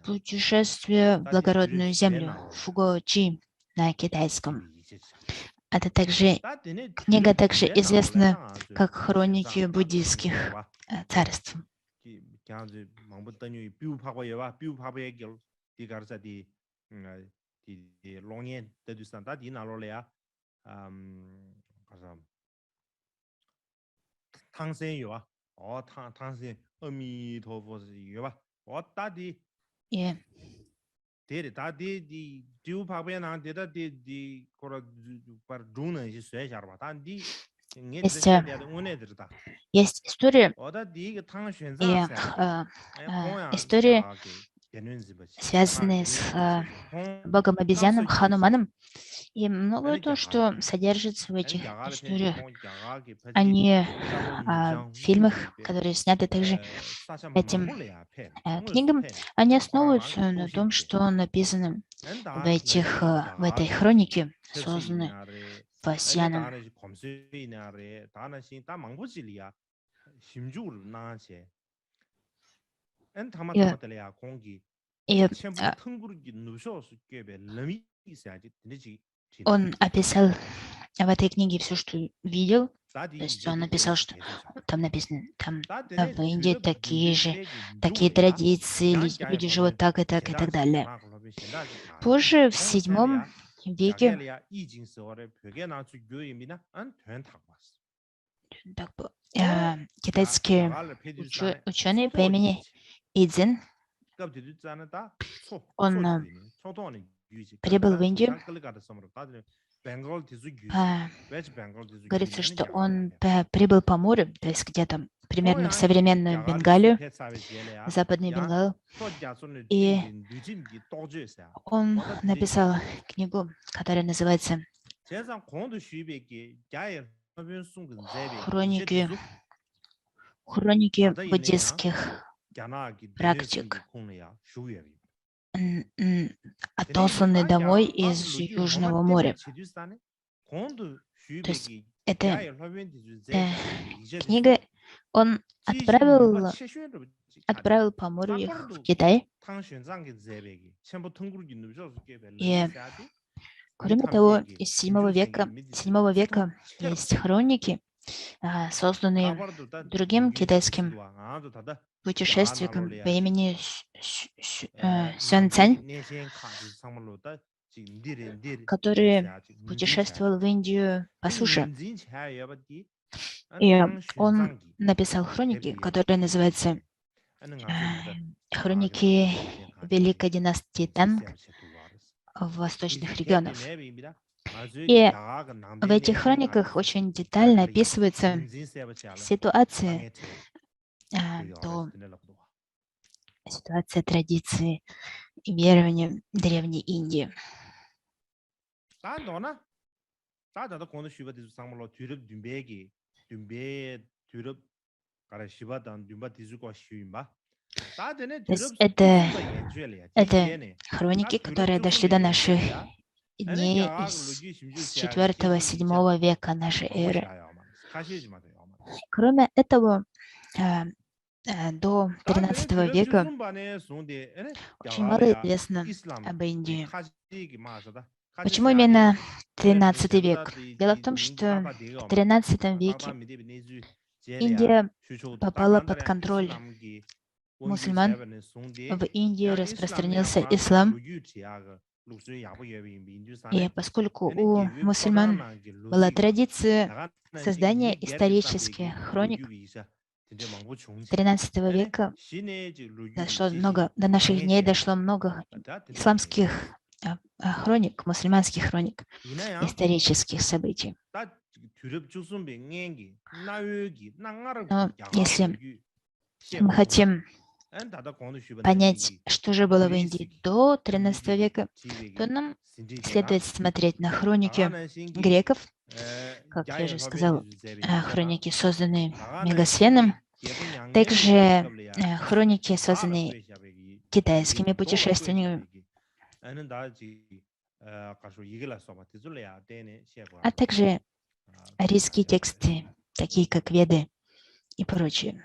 «Путешествие в благородную землю» Фуго-Чи на китайском. Это также книга также известна как «Хроники буддийских царств». Есть история, связанные с богом-обезьяном Хануманом, и многое то, что содержится в этих историях, они в фильмах, которые сняты также этим книгам, они основываются на том, что написано в этой хронике, созданной Фасяном. И он описал в этой книге все, что видел. То есть он написал, что там написано, там в Индии такие традиции, люди живут так и так и так далее. Позже, в VII веке, китайский ученый по имени Идзин, он прибыл в Индию. Говорится, что он прибыл по морю, то есть где-то примерно в современную Бенгалию, западный Бенгал, и он написал книгу, которая называется «Хроники буддийских практик», отосланный домой из Южного моря. То есть эта книга, он отправил по морю их в Китай. И кроме того, из VII века есть хроники, созданный другим китайским путешественником по имени Сюань Цянь, который путешествовал в Индию по суше. И он написал хроники, которые называются «Хроники Великой династии Танг в восточных регионах». И в этих хрониках очень детально описывается ситуация традиции и верования Древней Индии. То есть это хроники, которые дошли до наших дней с 4-7 века нашей эры. Кроме этого, до 13 века очень мало известно об Индии. Почему именно 13 век? Дело в том, что в 13 веке Индия попала под контроль мусульман. В Индии распространился ислам. И поскольку у мусульман была традиция создания исторических хроник, 13 века до наших дней дошло много исламских хроник, мусульманских хроник, исторических событий. Но если мы хотим понять, что же было в Индии до 13 века, то нам следует смотреть на хроники греков, как я уже сказал, хроники, созданные Мегасфеном, также хроники, созданные китайскими путешественниками, а также арийские тексты, такие как Веды и прочее.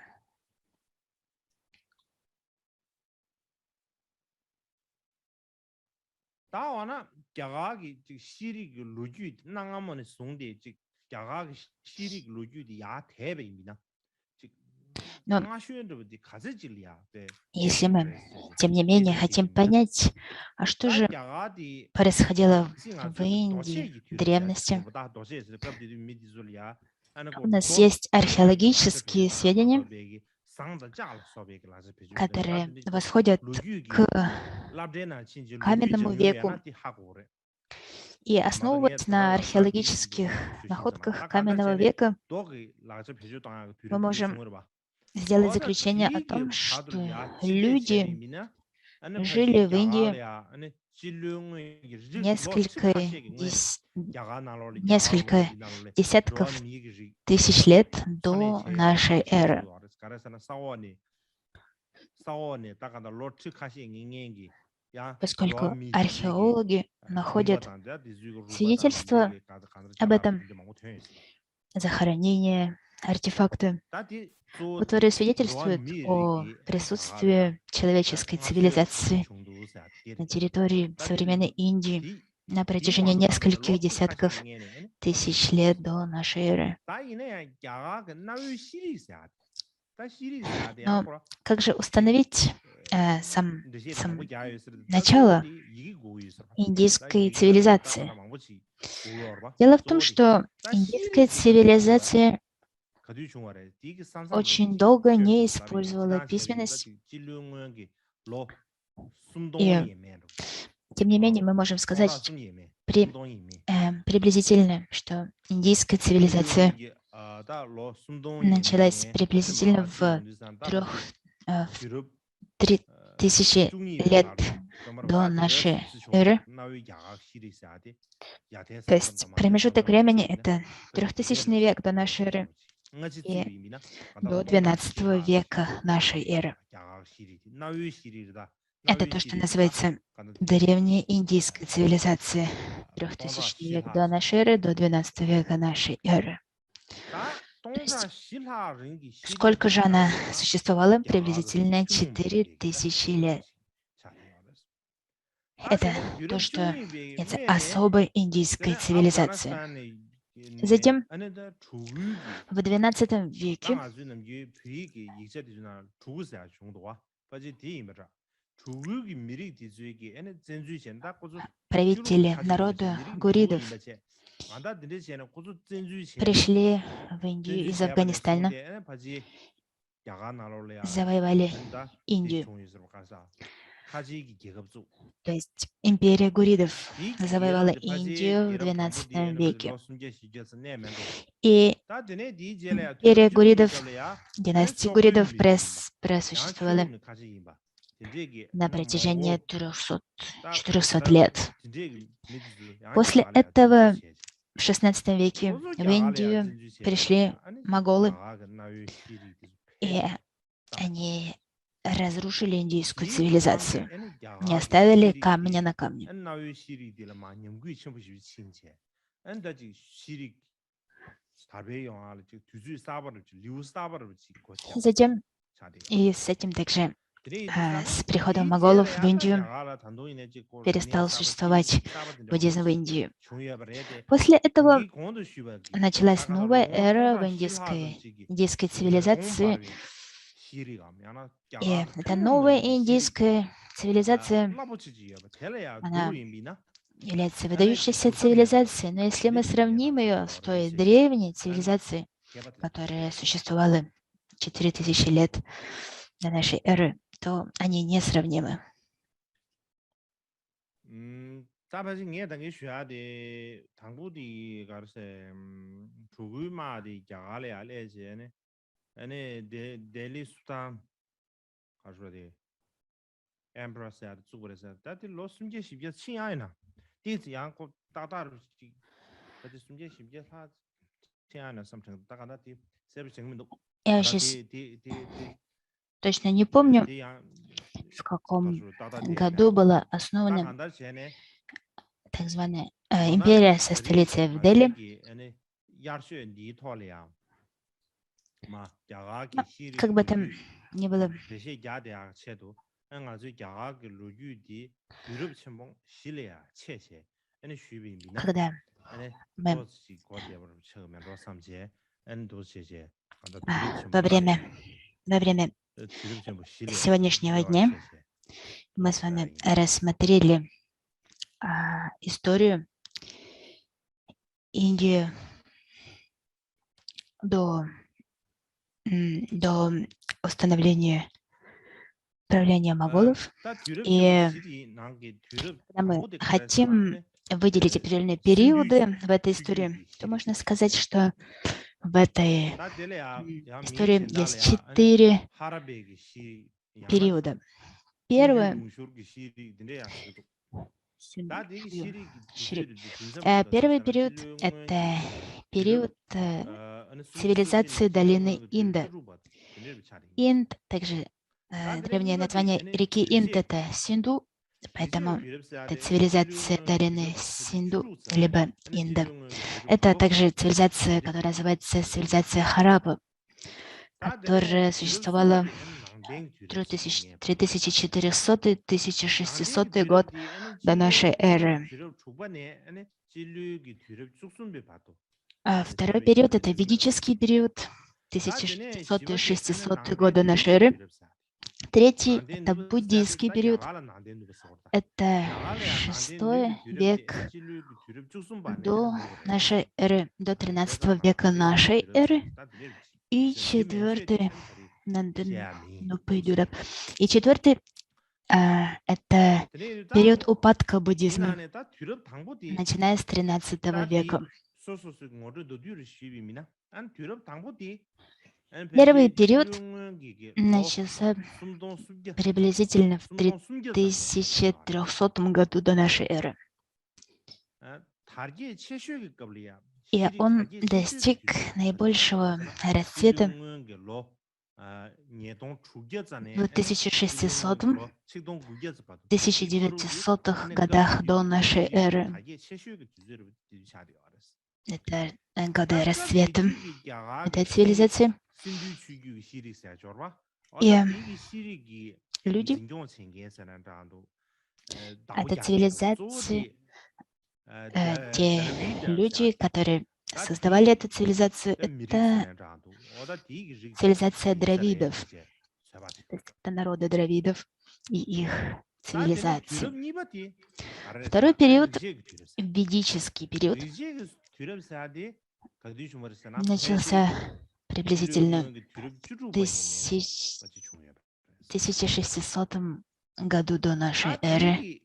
Но если мы, тем не менее, хотим понять, а что же происходило в Индии в древности, у нас есть археологические сведения, которые восходят к каменному веку. И основываясь на археологических находках каменного века, мы можем сделать заключение о том, что люди жили в Индии несколько десятков тысяч лет до нашей эры. Поскольку археологи находят свидетельства об этом, захоронения, артефакты, которые свидетельствуют о присутствии человеческой цивилизации на территории современной Индии на протяжении нескольких десятков тысяч лет до нашей эры. Но как же установить начало индийской цивилизации? Дело в том, что индийская цивилизация очень долго не использовала письменность. И, тем не менее, мы можем сказать приблизительно, что индийская цивилизация началась приблизительно в 3000 лет до нашей эры. То есть промежуток времени — это 3000 век до нашей эры и до 12 века нашей эры. Это то, что называется древняя индийская цивилизация. 3000 век до нашей эры, до 12 века нашей эры. То есть, сколько же она существовала? Приблизительно 4000 лет. Это то, что это особая индийская цивилизация. Затем в XII веке правители народа гуридов пришли в Индию из Афганистана, завоевали Индию. То есть империя гуридов завоевала Индию в XII веке. И империя гуридов, династия гуридов просуществовала на протяжении 400 лет. После этого в XVI веке в Индию пришли моголы, и они разрушили индийскую цивилизацию, не оставили камня на камне. Затем, и с этим также, с приходом моголов в Индию перестал существовать буддизм в Индии. После этого началась новая эра в индийской цивилизации. И эта новая индийская цивилизация, она является выдающейся цивилизацией, но если мы сравним ее с той древней цивилизацией, которая существовала 4000 лет до нашей эры, то они несравнимы. Я сейчас точно не помню, в каком году была основана так званая империя со столицей в Дели. Как бы там ни было, когда мы во время сегодняшнего дня мы с вами рассмотрели историю Индии до установления правления моголов. И когда мы хотим выделить определенные периоды в этой истории, то можно сказать, что в этой истории есть 4 периода. Первый период – это период цивилизации долины Инда. Инд, также древнее название реки Инд – это Синду, поэтому это цивилизация долины Синду, либо Инда. Это также цивилизация, которая называется цивилизация Хараппа, которая существовала 3400-1600 год до нашей эры. Второй период – это ведический период, 1600-600 года нашей эры. Третий – это буддийский период, это 6 век до нашей эры, до 13 века нашей эры. И четвертый это период упадка буддизма, начиная с 13 века. Первый период начался приблизительно в 3300 году до нашей эры. И он достиг наибольшего расцвета в 1600-1900 годах до нашей эры. Это годы расцвета этой цивилизации. И люди этой цивилизации, те люди, которые создавали эту цивилизацию, это цивилизация дравидов. То есть это народы дравидов и их цивилизации. Второй период, ведический период, начался приблизительно в 1600 году до нашей эры.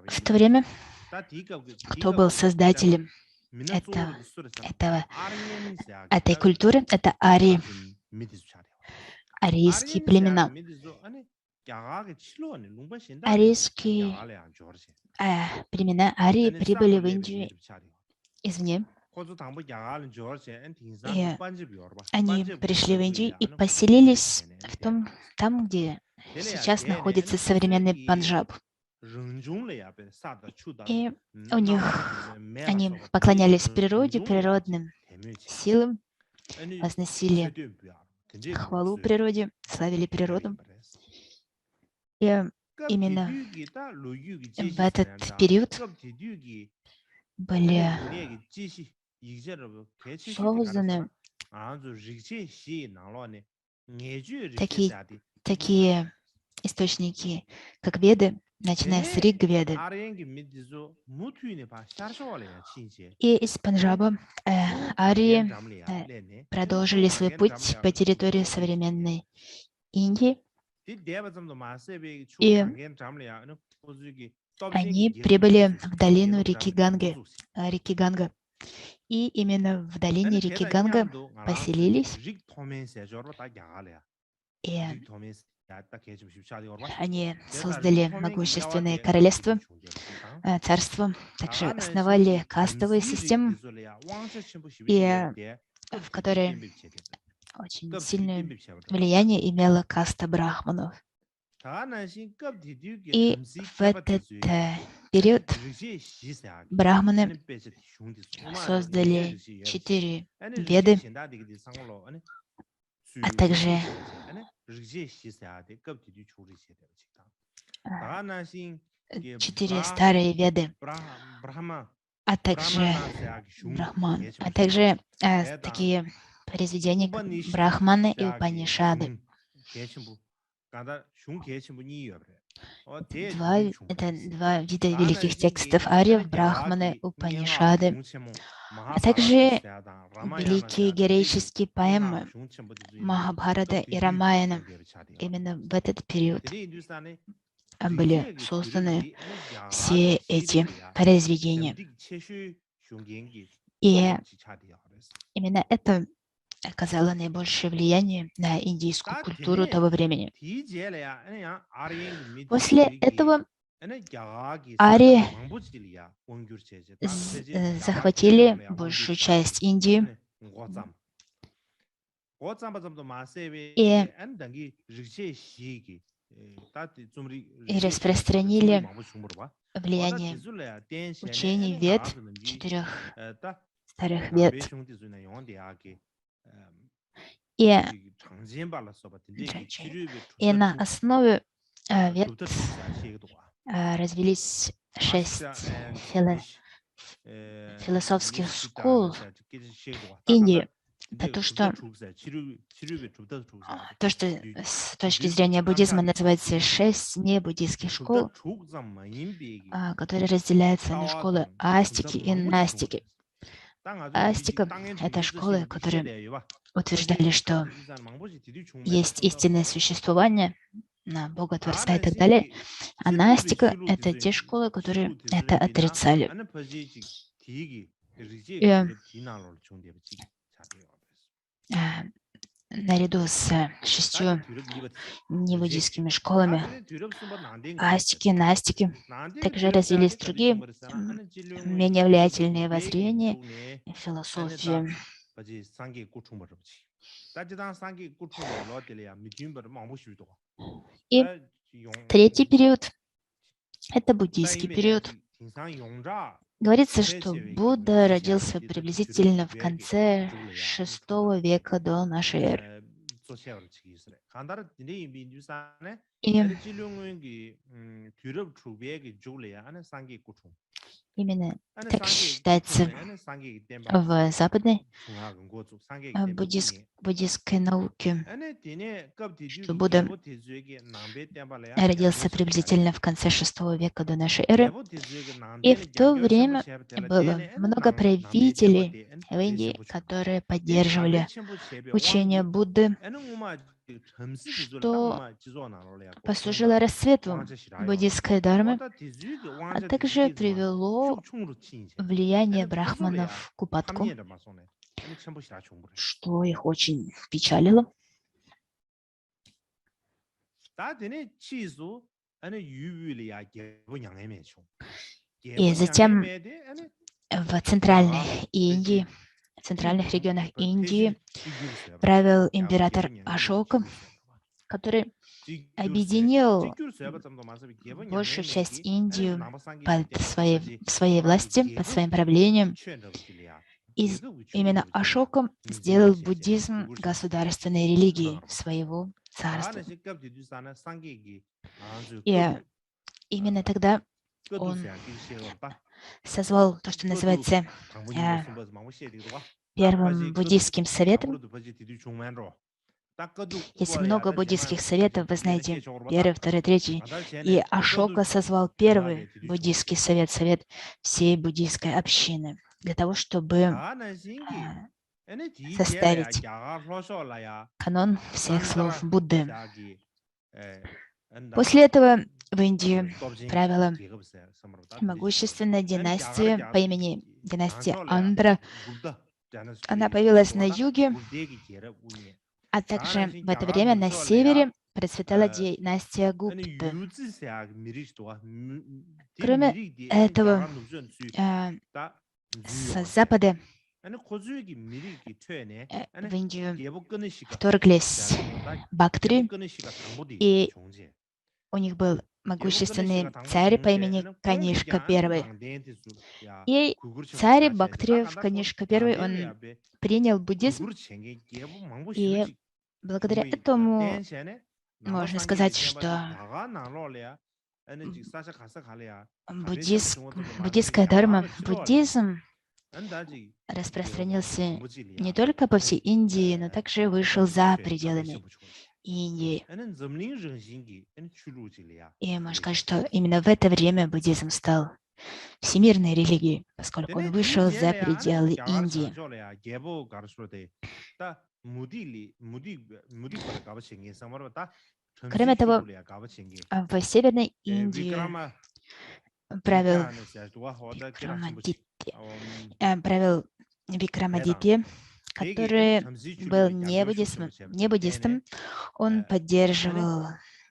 В то время кто был создателем этой культуры? Это арии, арийские племена. Арийские племена арии прибыли в Индию извне. И они пришли в Индию и поселились там, где сейчас находится современный Панджаб. И они поклонялись природе, природным силам, возносили хвалу природе, славили природу. И именно в этот период были созданы такие источники, как Веды, начиная с Риг-Веды. И из Панджаба арии продолжили свой путь по территории современной Индии. И они прибыли в долину реки Ганга. И именно в долине реки Ганга поселились. И они создали могущественные королевства, царства, также основали кастовые системы, в которой очень сильное влияние имела каста брахманов. И в этот период брахманы создали 4 веды, а также 4 старые веды, а также брахман, а также такие произведения, как Брахманы и Упанишады. Это два вида великих текстов ариев, Брахманы, Упанишады, а также великие героические поэмы Махабхарата и Рамаяна. Именно в этот период были созданы все эти произведения. И именно это оказало наибольшее влияние на индийскую культуру того времени. После этого арии захватили большую часть Индии и распространили влияние учений вед, 4 старых вед. И на основе вед развились 6 философских школ Индии. Это то, что с точки зрения буддизма называется 6 небуддийских школ, которые разделяются на школы астики и настики. Астика — это школы, которые утверждали, что есть истинное существование, на Бога, Творца и так далее. А настика — это те школы, которые это отрицали. И наряду с 6 небуддийскими школами астики, настики, также развились другие менее влиятельные воззрения и философии. И третий период — это буддийский период. Говорится, что Будда родился приблизительно в конце VI века до нашей эры. И Именно так считается в западной буддистской науке, что Будда родился приблизительно в конце VI века до нашей эры. И в то время было много правителей в Индии, которые поддерживали учение Будды, что послужило расцвету буддистской дхармы, а также привело влияние брахманов к упадку, что их очень печалило. И затем в центральной Индии, в центральных регионах Индии правил император Ашока, который объединил большую часть Индии в своей власти, под своим правлением. И именно Ашока сделал буддизм государственной религией своего царства. И именно тогда он созвал то, что называется первым буддийским советом. Есть много буддийских советов, вы знаете, первый, второй, третий. И Ашока созвал первый буддийский совет, совет всей буддийской общины, для того, чтобы составить канон всех слов Будды. После этого в Индии правила могущественная династия по имени династия Андра. Она появилась на юге, а также в это время на севере процветала династия Гупта. Кроме этого, с запада в Индию вторглись Бактри, и у них был могущественный царь по имени Канишка I. И царь Бактриев Канишка I, он принял буддизм, и благодаря этому можно сказать, что буддистская дхарма, буддизм распространился не только по всей Индии, но также вышел за пределами Индии. И можно сказать, что именно в это время буддизм стал всемирной религией, поскольку он вышел за пределы Индии. Кроме того, в Северной Индии правил Викрамадитья, который был не буддистом. Он поддерживал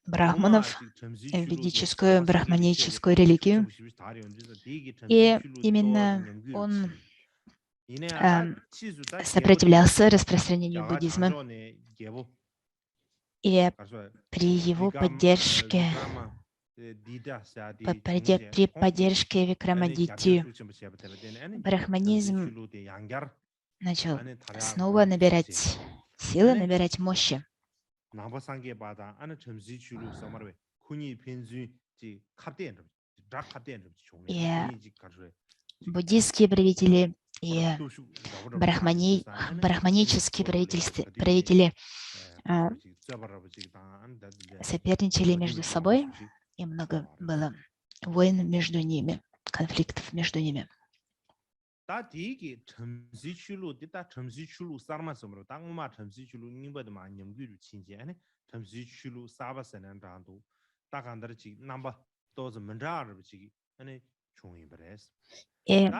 брахманов, ведическую брахманическую религию. И именно он сопротивлялся распространению буддизма. И при его поддержке, при поддержке Викрамадитьи, брахманизм начал снова набирать силы, набирать мощи. И буддистские правители и брахманические правители соперничали между собой, и много было войн между ними, конфликтов между ними. И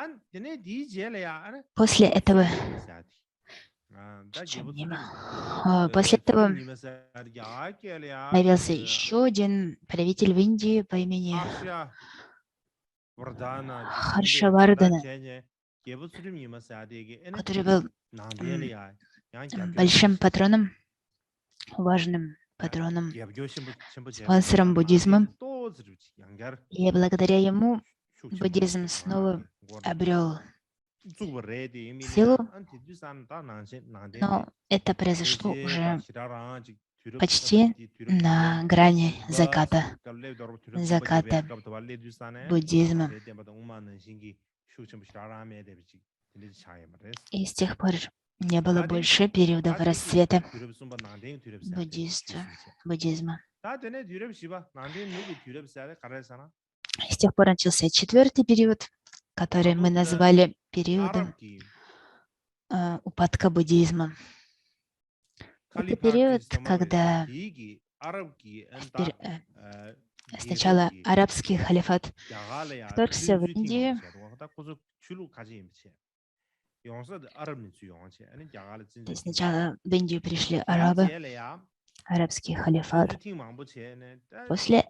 после этого появился еще один правитель в Индии по имени Харшавардхана, который был большим патроном, важным патроном, спонсором буддизма. И благодаря ему буддизм снова обрел силу, но это произошло уже почти на грани заката буддизма. И с тех пор не было больше периодов расцвета буддизма. С тех пор начался четвертый период, который мы назвали периодом упадка буддизма. Это период, когда сначала арабский халифат вторгся в Индию, то есть сначала в Индию пришли арабы, арабский халифат. После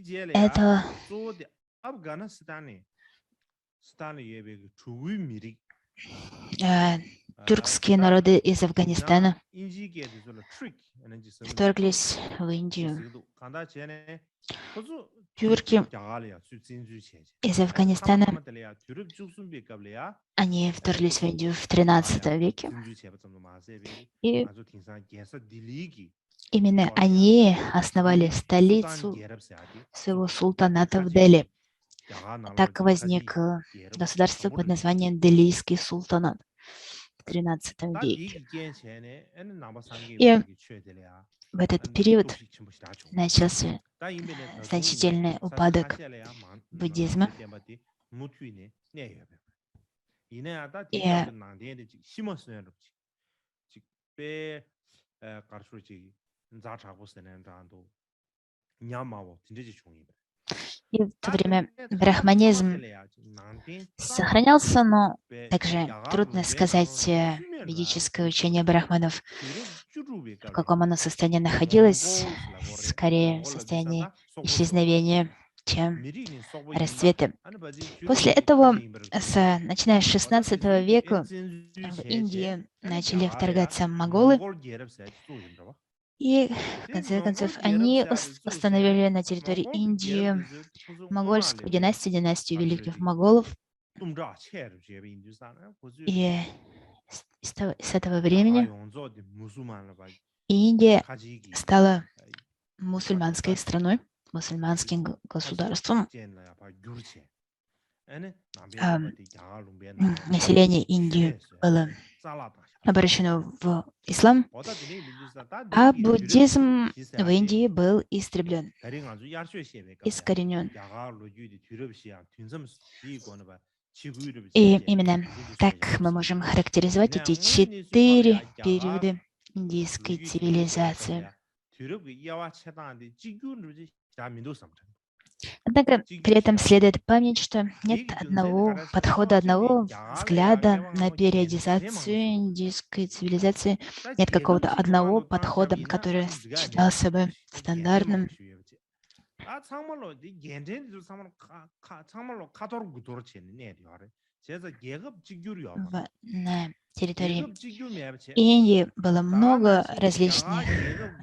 этого тюркские народы из Афганистана вторглись в Индию. Тюрки из Афганистана, они вторглись в Индию в XIII веке. И именно они основали столицу своего султаната в Дели. Так возник государство под названием Делийский султанат в XIII веке. И в этот период начался значительный упадок буддизма. И в то время брахманизм сохранялся, но также трудно сказать ведическое учение брахманов, в каком оно состоянии находилось, скорее в состоянии исчезновения, чем расцвета. После этого, начиная с XVI века, в Индию начали вторгаться монголы, и в конце концов они установили на территории Индии монголскую династию, династию великих монголов. И с этого времени Индия стала мусульманской страной, мусульманским государством. Население Индии было обращено в ислам, а буддизм в Индии был истреблен, искоренен. И именно так мы можем характеризовать эти 4 периода индийской цивилизации. Однако при этом следует помнить, что нет одного подхода, одного взгляда на периодизацию индийской цивилизации, нет какого-то одного подхода, который считался бы стандартным. На территории Индии было много различных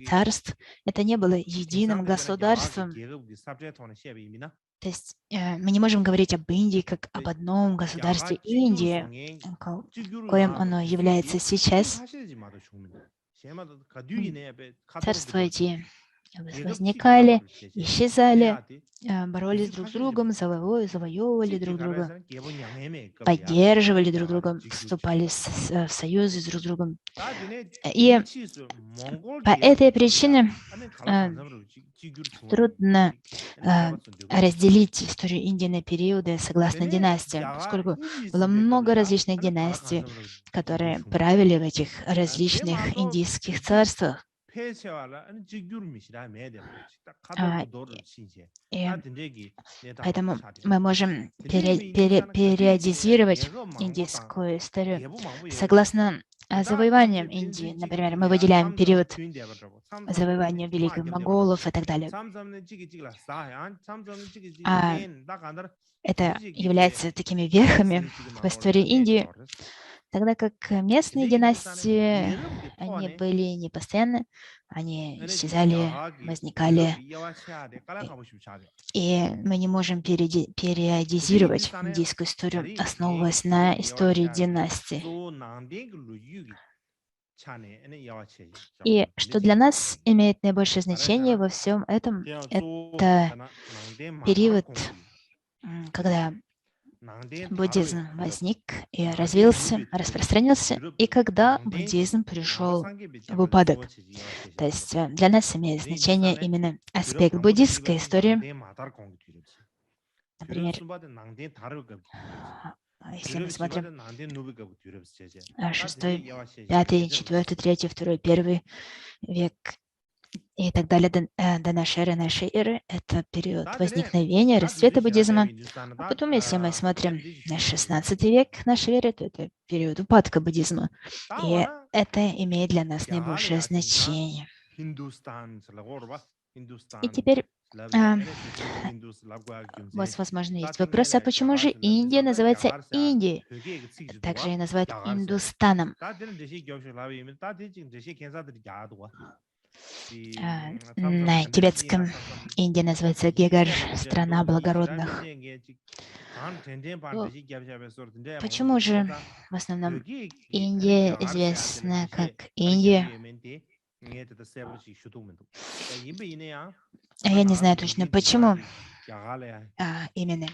царств. Это не было единым государством. То есть мы не можем говорить об Индии как об одном государстве Индии, коим оно является сейчас. Царства эти возникали, исчезали, боролись друг с другом, завоевывали друг друга, поддерживали друг друга, вступали в союзы друг с другом. И по этой причине трудно разделить историю Индии на периоды согласно династиям, поскольку было много различных династий, которые правили в этих различных индийских царствах. И поэтому мы можем периодизировать индийскую историю согласно завоеваниям Индии. Например, мы выделяем период завоевания великих монголов и так далее. Это является такими вехами в истории Индии, тогда как местные династии, они были непостоянны, они исчезали, возникали, и мы не можем периодизировать индийскую историю, основываясь на истории династий. И что для нас имеет наибольшее значение во всем этом, это период, когда буддизм возник и развился, распространился, и когда буддизм пришел в упадок. То есть для нас имеет значение именно аспект буддистской истории. Например, если мы смотрим 6, 5, 4, 3, 2, 1 век и так далее до нашей эры, это период возникновения, расцвета буддизма. А потом, если мы смотрим на 16 век нашей эры, то это период упадка буддизма. И это имеет для нас наибольшее значение. И теперь у вас, возможно, есть вопрос, а почему же Индия называется Индией? Также ее называют Индустаном. На тибетском Индия называется Гегар, страна благородных. Почему же в основном Индия известна как Индия? Я не знаю точно, почему именно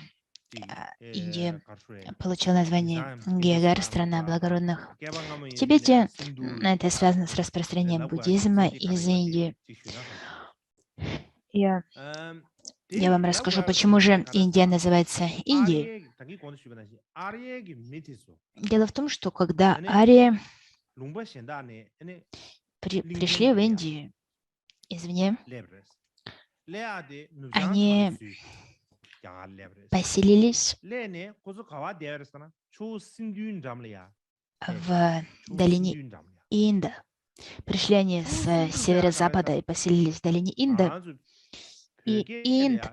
Индия получила название Гегар, страна благородных. В Тибете это связано с распространением буддизма из Индии. Я вам расскажу, почему же Индия называется Индией. Дело в том, что когда арии пришли в Индию извне, они поселились в долине Инда. Пришли они с северо-запада и поселились в долине Инда. И Инд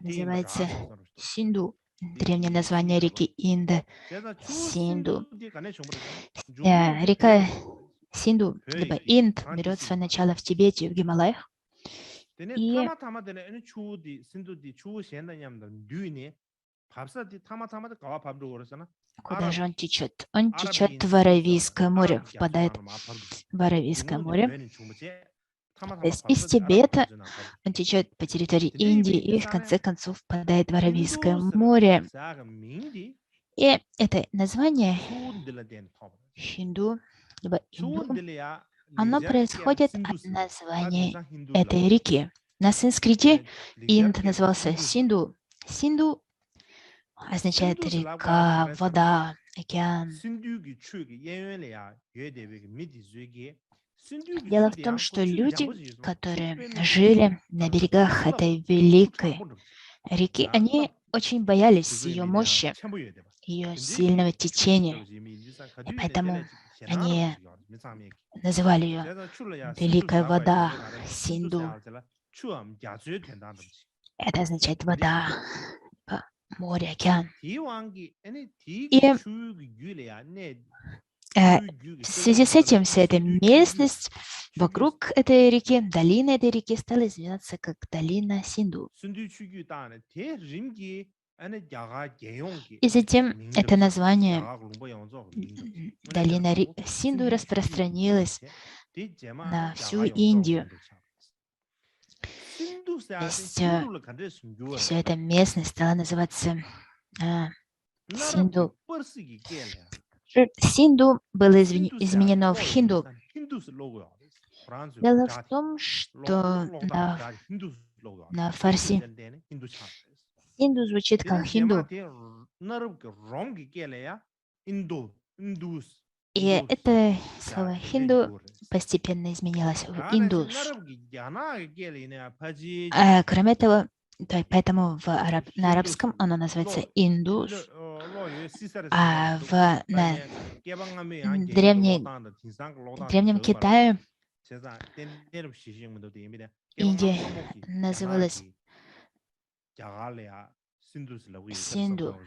называется Синду. Древнее название реки Инда — Синду. Река Синду, либо Инд, берет свое начало в Тибете, в Гималаях. И куда же он течет? Он течет в Аравийское море, впадает в Аравийское море. То есть из Тибета он течет по территории Индии и в конце концов впадает в Аравийское море. И это название Хинду, либо Инду, оно происходит от названия этой реки. На санскрите Инд назывался Синду. Синду означает река, вода, океан. Дело в том, что люди, которые жили на берегах этой великой реки, они очень боялись ее мощи, ее сильного течения. И поэтому они называли ее Великая вода Синду. Это означает вода, море, океан. И в связи с этим вся эта местность вокруг этой реки, долина этой реки стала известна как долина Синду. И затем это название долина Синду распространилось на всю Индию. То есть вся эта местность стала называться Синду. Синду было изменено в Хинду. Дело в том, что на фарси Синду звучит как Хинду. И это слово Хинду постепенно изменилось в Индус. Кроме того, поэтому на арабском оно называется Индус, а в древнем Китае Индия называлась Синду.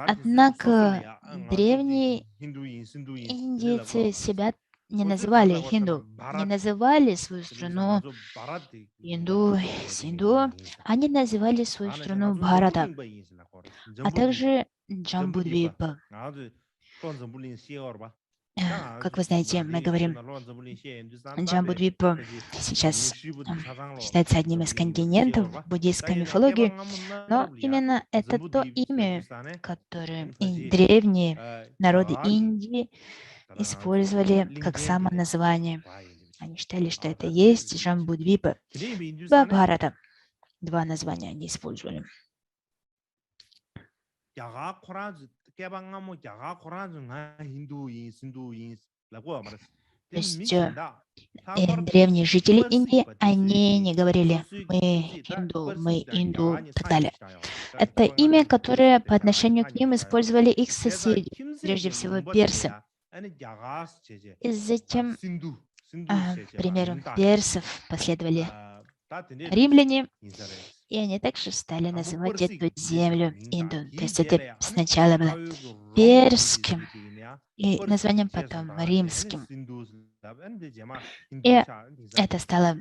Однако древние индийцы себя не называли хинду, не называли свою страну Синду, они называли свою страну Бхарата, а также Джамбудвипа. Как вы знаете, мы говорим, Джамбудвипа сейчас считается одним из континентов в буддийской мифологии, но именно это то имя, которое древние народы Индии использовали как самоназвание. Они считали, что это есть Джамбудвипа. Бхарата. Два названия они использовали. То есть древние жители Индии, они не говорили мы инду и так далее. Это имя, которое по отношению к ним использовали их соседи, прежде всего персы. И затем, к примеру, персов последовали римляне, и они также стали называть эту землю Инду. То есть это сначала было перским, и названием потом римским. И это стало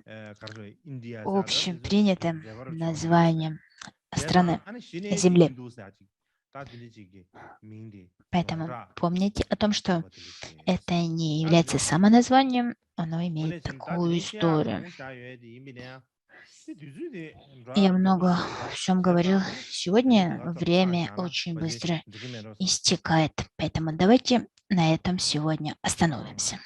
общепринятым названием страны, земли. Поэтому помните о том, что это не является самоназванием, оно имеет такую историю. Я много о чем говорил сегодня. Время очень быстро истекает. Поэтому давайте на этом сегодня остановимся.